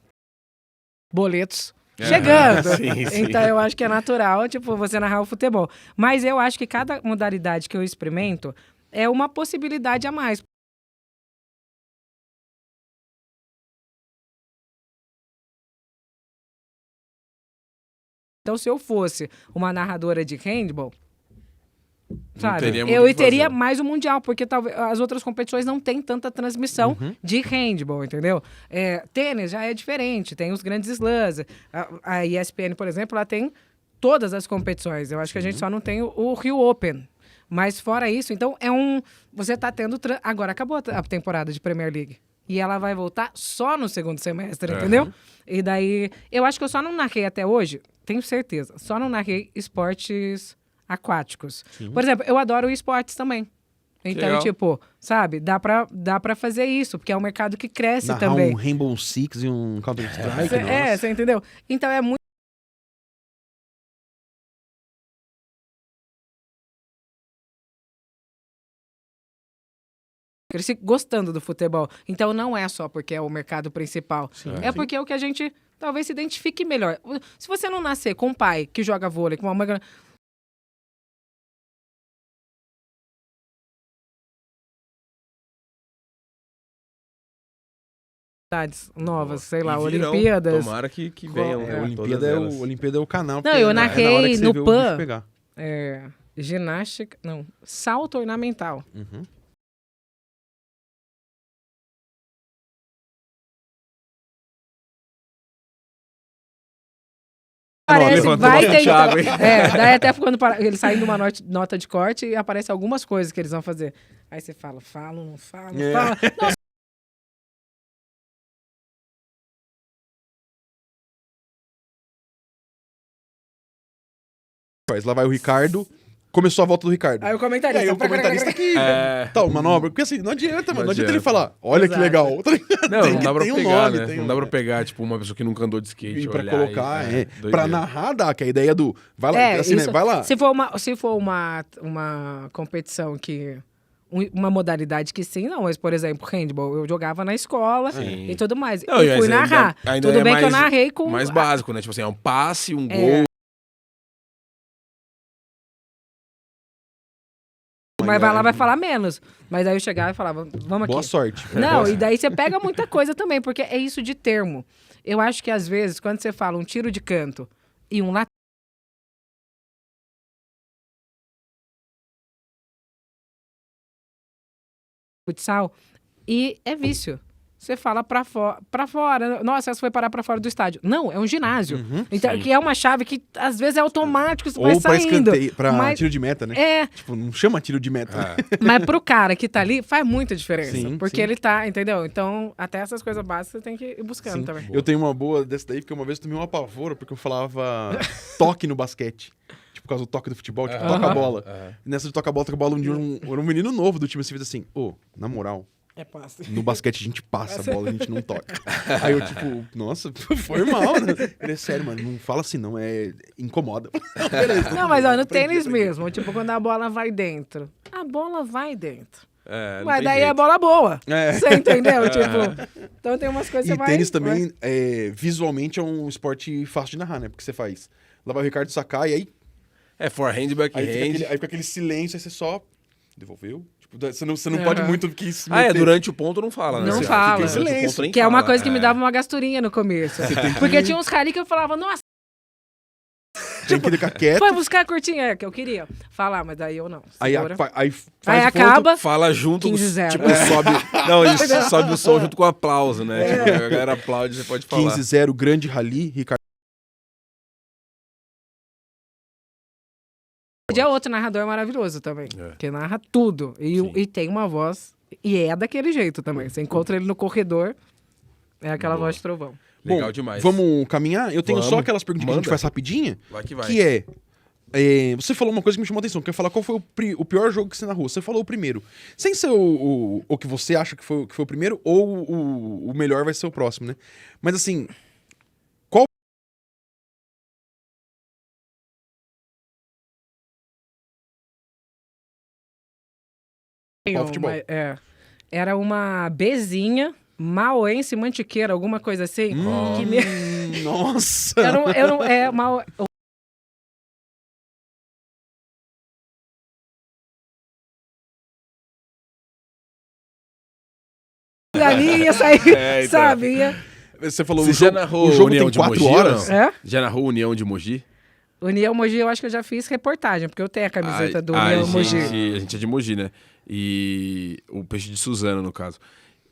Boletos chegando. sim, sim. Então eu acho que é natural, tipo, você narrar o futebol. Mas eu acho que cada modalidade que eu experimento é uma possibilidade a mais. Então, se eu fosse uma narradora de handball, sabe, teria muito eu o que teria fazer. mais o Mundial, porque talvez as outras competições não têm tanta transmissão de handball, entendeu? Tênis já é diferente, tem os grandes slams. A ESPN, por exemplo, ela tem todas as competições. Eu acho que a gente só não tem o Rio Open. Mas fora isso, então você tá tendo... Agora acabou a temporada de Premier League. E ela vai voltar só no segundo semestre, entendeu? E daí... Eu acho que eu só não narrei até hoje, tenho certeza, só não narrei esportes aquáticos. Por exemplo, eu adoro esportes também. Então, Legal. tipo, sabe, dá pra fazer isso, porque é um mercado que cresce Narrar também. um Rainbow Six e um Counter-Strike, nossa. Você entendeu? Então é muito cresci gostando do futebol. Então não é só porque é o mercado principal. É porque é o que a gente talvez se identifique melhor. Se você não nascer com um pai que joga vôlei, com uma mãe novas, sei lá, E virão. Olimpíadas. Tomara que venham. É, Olimpíada é o canal. Não, eu é na hora narrei que você no vê o PAN. bicho pegar. Ginástica, não, salto ornamental. Uhum. Parece, levantou vai bastante ter. água, hein? Daí até quando ele sai numa nota de corte e aparece algumas coisas que eles vão fazer. Aí você fala, falo, não falo, É. fala. Nossa, Lá vai o Ricardo. Começou a volta do Ricardo. aí o E comentarista. aí o comentarista aqui, tal, manobra. Porque assim, não adianta, mano. Não adianta ele falar, olha que Exato. legal. Tá ligado? Não, Tem não que dá pra ter um pegar, nome, né? tem Não um- dá pra pegar, tipo, uma pessoa que nunca andou de skate. E pra olhar colocar, doideira. pra narrar, dá, que a ideia do. Vai lá, assim, né? isso, Vai lá. Se for uma competição que. Uma modalidade que sim, não, mas, por exemplo, handball, eu jogava na escola Sim. e tudo mais. Não, e fui mas narrar. ainda Tudo é bem que eu mais- narrei com. Mais básico, né? Tipo assim, é um passe, um É. gol. Mas vai falar menos. Mas aí eu chegava e falava, vamos aqui. Boa sorte. Não, e daí você pega muita coisa também, porque é isso de termo. Eu acho que às vezes, quando você fala um tiro de canto e um futsal, e é vício. Você fala pra fora. Nossa, essa foi parar pra fora do estádio. Não, é um ginásio. Então, que é uma chave que às vezes é automático, você vai Ou pra saindo. escanteio, pra mas, tiro de meta, né? É, Tipo, não chama tiro de meta. né? mas pro cara que tá ali, faz muita diferença. Sim, porque sim. ele tá, entendeu? Então, até essas coisas básicas você tem que ir buscando Sim. também. Eu tenho uma boa dessa daí, porque uma vez eu tomei uma pavora, porque eu falava toque no basquete. Tipo, por causa do toque do futebol, tipo, toca a bola. E nessa de toca a bola, um dia era um menino novo do time, assim, fez assim, na moral, É fácil. no basquete a gente passa a bola, a gente não toca. Aí eu, tipo, nossa, foi mal, né? Ele é sério, mano, não fala assim não, incomoda. Beleza, Não, mas ó, no aprendi, tênis aprendi. mesmo, tipo, quando a bola vai dentro. A bola vai dentro. Não Mas tem daí é jeito. bola boa. É. Você entendeu? Tipo, então tem umas coisas que E você vai... tênis também, visualmente, é um esporte fácil de narrar, né? Porque você faz. Lá vai o Ricardo sacar e aí, Forehand, backhand. aí fica aquele silêncio, aí você só devolveu. Tipo, você não pode muito que se Ah, meter. durante o ponto não fala, né? Não Você fala. fica em silêncio. Silêncio. O ponto nem Que é uma fala. coisa que me dava uma gasturinha no começo. Porque tinha uns caras que eu falava, nossa, Tem que ficar quieto. foi buscar a curtinha que eu queria falar, mas daí eu não. Aí, Segura. aí faz Aí o ponto, acaba, Fala junto, 15-0. tipo, sobe... Não, ele sobe o som junto com o aplauso, né? Tipo, a galera aplaude, você pode falar. 15-0, grande rally, Ricardo. é outro narrador maravilhoso também, que narra tudo. E tem uma voz, e é daquele jeito também. Você encontra ele no corredor, é aquela voz de trovão. Legal Bom, demais. Vamos caminhar? Eu tenho só Vamos. aquelas perguntas que a gente Manda. faz rapidinha. Vai que vai. Que você falou uma coisa que me chamou a atenção, que é falar qual foi o pior jogo que você narrou. Você falou o primeiro. Sem ser o que você acha que foi o primeiro, ou o melhor vai ser o próximo, né? Mas assim, qual... Qual futebol? Era uma Bzinha, Mauense Mantiqueira, alguma coisa assim. Que Nossa! Ali ia sair, Então. sabe? Você falou, Você o já jogo, narrou o jogo União tem de 4 Mogi, horas? não? É? Já narrou União de Mogi? União Mogi, eu acho que eu já fiz reportagem, porque eu tenho a camiseta do União Mogi. A gente é de Mogi, né? E o Peixe de Suzano, no caso.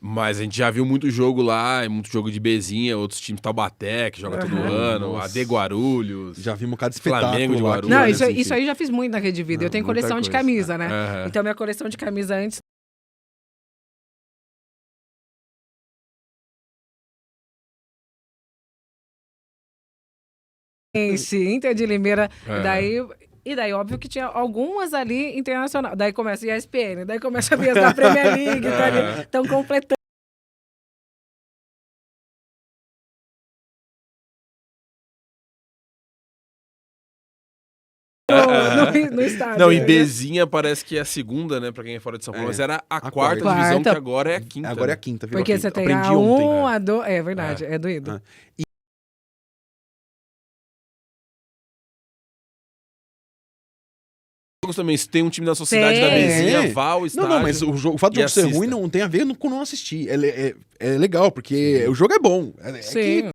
Mas a gente já viu muito jogo lá, muito jogo de Bezinha, outros times Taubaté, que joga todo ano, Nossa. AD Guarulhos. Já vi um bocado de espetáculo Flamengo de lá. Guarulhos. Não, Enfim. isso aí eu já fiz muito na Rede Vida. Eu tenho muita coleção de coisa. camisa, né? Aham. Então, minha coleção de camisa antes. Inter de Limeira. E daí, óbvio que tinha algumas ali internacional. Daí começa a ESPN, daí começa a vir as da Premier League, tá ali. Estão completando. no estádio. Não, né? e Bezinha parece que é a segunda, né, pra quem é fora de São Paulo, mas era a quarta quarta. divisão, que Quarta. agora é a quinta. Agora é a né? quinta, virou Porque a você quinta. tem Aprendi a ontem. 1, a 2... É verdade, é doído. Ah. Jogos também, se tem um time da sociedade da Tem. Bezinha, vá ao estádio. Não, mas o fato de e jogo ser assista. ruim não tem a ver com não assistir. É legal, porque o jogo é bom. É que Sim.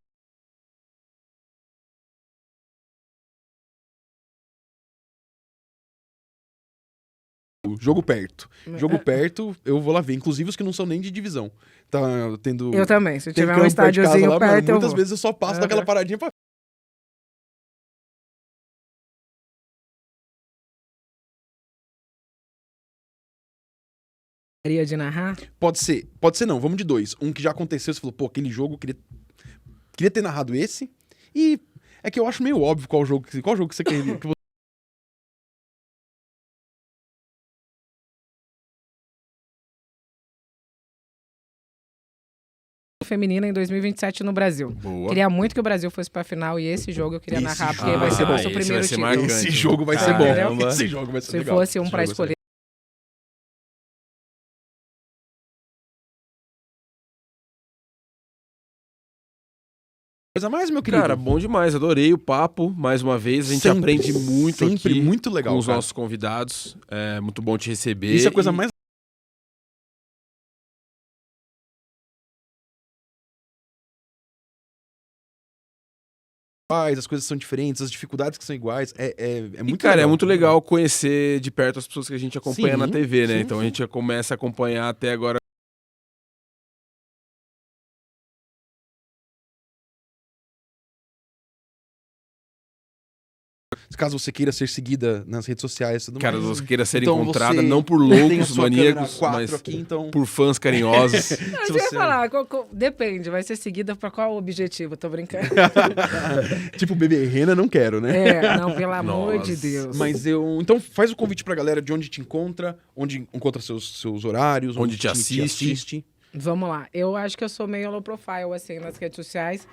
jogo perto. Jogo perto, eu vou lá ver. Inclusive os que não são nem de divisão. Tá tendo. Eu também. Se tem tiver um campo perto de casa estádiozinho lá, mano, perto, eu muitas vou. vezes eu só passo daquela paradinha pra. Gostaria de narrar? Pode ser não, vamos de dois. Um que já aconteceu, você falou, pô, aquele jogo, eu queria ter narrado esse. E é que eu acho meio óbvio qual jogo que você queria. Feminina em 2027 no Brasil. Boa. Queria muito que o Brasil fosse pra final e esse jogo eu queria Esse narrar, porque jogo. vai ser Ah, nosso esse primeiro vai ser título. marcante. Esse jogo vai ser bom. Caramba. Esse jogo vai ser Se legal. fosse um Esse pra jogo vai ser escolher. Coisa mais, meu querido. Cara, bom demais, adorei o papo, mais uma vez, a gente Sempre, aprende muito sempre aqui muito legal, com os cara. nossos convidados, é muito bom te receber. Isso é a coisa e- mais. As coisas são diferentes, as dificuldades que são iguais. É E, muito cara, legal. é muito legal conhecer de perto as pessoas que a gente acompanha Sim, na TV, né? sim, Então a sim. gente já começa a acompanhar até agora. Caso você queira ser seguida nas redes sociais e tudo Cara, mais. você queira ser Então encontrada você não por tem a loucos, sua maníacos, câmera 4 mas aqui, então. por fãs carinhosos. Se Mas eu ia você- falar, depende, vai ser seguida pra qual objetivo? Tô brincando. Tipo, bebê rena, não quero, né? É, não, pelo amor de Nossa. Deus. Mas eu. Então faz o convite pra galera de onde te encontra, onde encontra seus horários, Onde te assiste. Vamos lá. Eu acho que eu sou meio low profile, assim, nas redes sociais.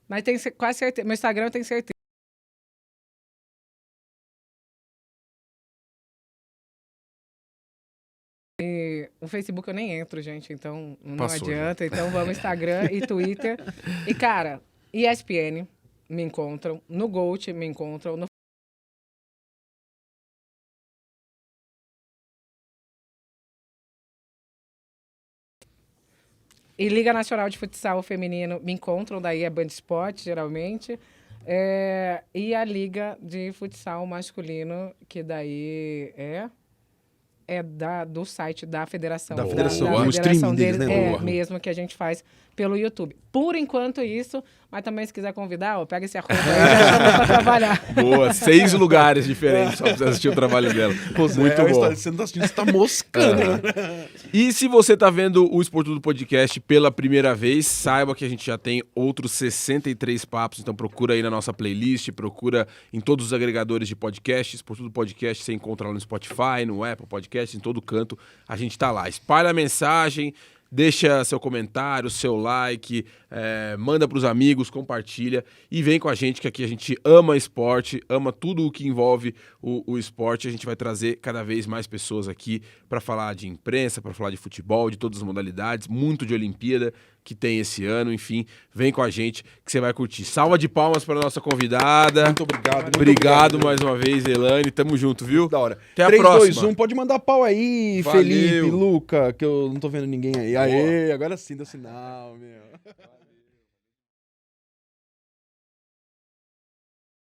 Mas tenho quase certeza. Meu Instagram eu tenho certeza. E o Facebook eu nem entro, gente. Então não Passou, adianta. Então vamos Instagram e Twitter. E, cara, ESPN me encontram. No Gold me encontram. No E Liga Nacional de Futsal Feminino me encontram, daí é Band Esporte, geralmente. E a Liga de Futsal Masculino, que daí do site da federação. Da federação, no streaming deles, né? É, Boa. mesmo que a gente faz pelo YouTube. Por enquanto, isso. Mas também, se quiser convidar, ó, pega esse arroba aí e já chama pra trabalhar. Boa, 6 lugares diferentes só pra você assistir o trabalho dela. Muito bom. Você não tá assistindo, você tá moscando. E se você tá vendo o Esportudo Podcast pela primeira vez, saiba que a gente já tem outros 63 papos, então procura aí na nossa playlist, procura em todos os agregadores de podcast, Esportudo Podcast você encontra lá no Spotify, no Apple Podcast, em todo canto, a gente tá lá. Espalha a mensagem, deixa seu comentário, seu like, manda pros amigos, compartilha e vem com a gente, que aqui a gente ama esporte, ama tudo o que envolve o esporte. A gente vai trazer cada vez mais pessoas aqui para falar de imprensa, para falar de futebol, de todas as modalidades, muito de Olimpíada que tem esse ano. Enfim, vem com a gente que você vai curtir. Salva de palmas para nossa convidada. Muito obrigado. muito Obrigado mais uma vez, Elane. Tamo junto, viu? Da hora. Até a 3, próxima. 2, 1, pode mandar pau aí, Valeu. Felipe, Luca, que eu não tô vendo ninguém aí. Aê, agora sim deu sinal, meu.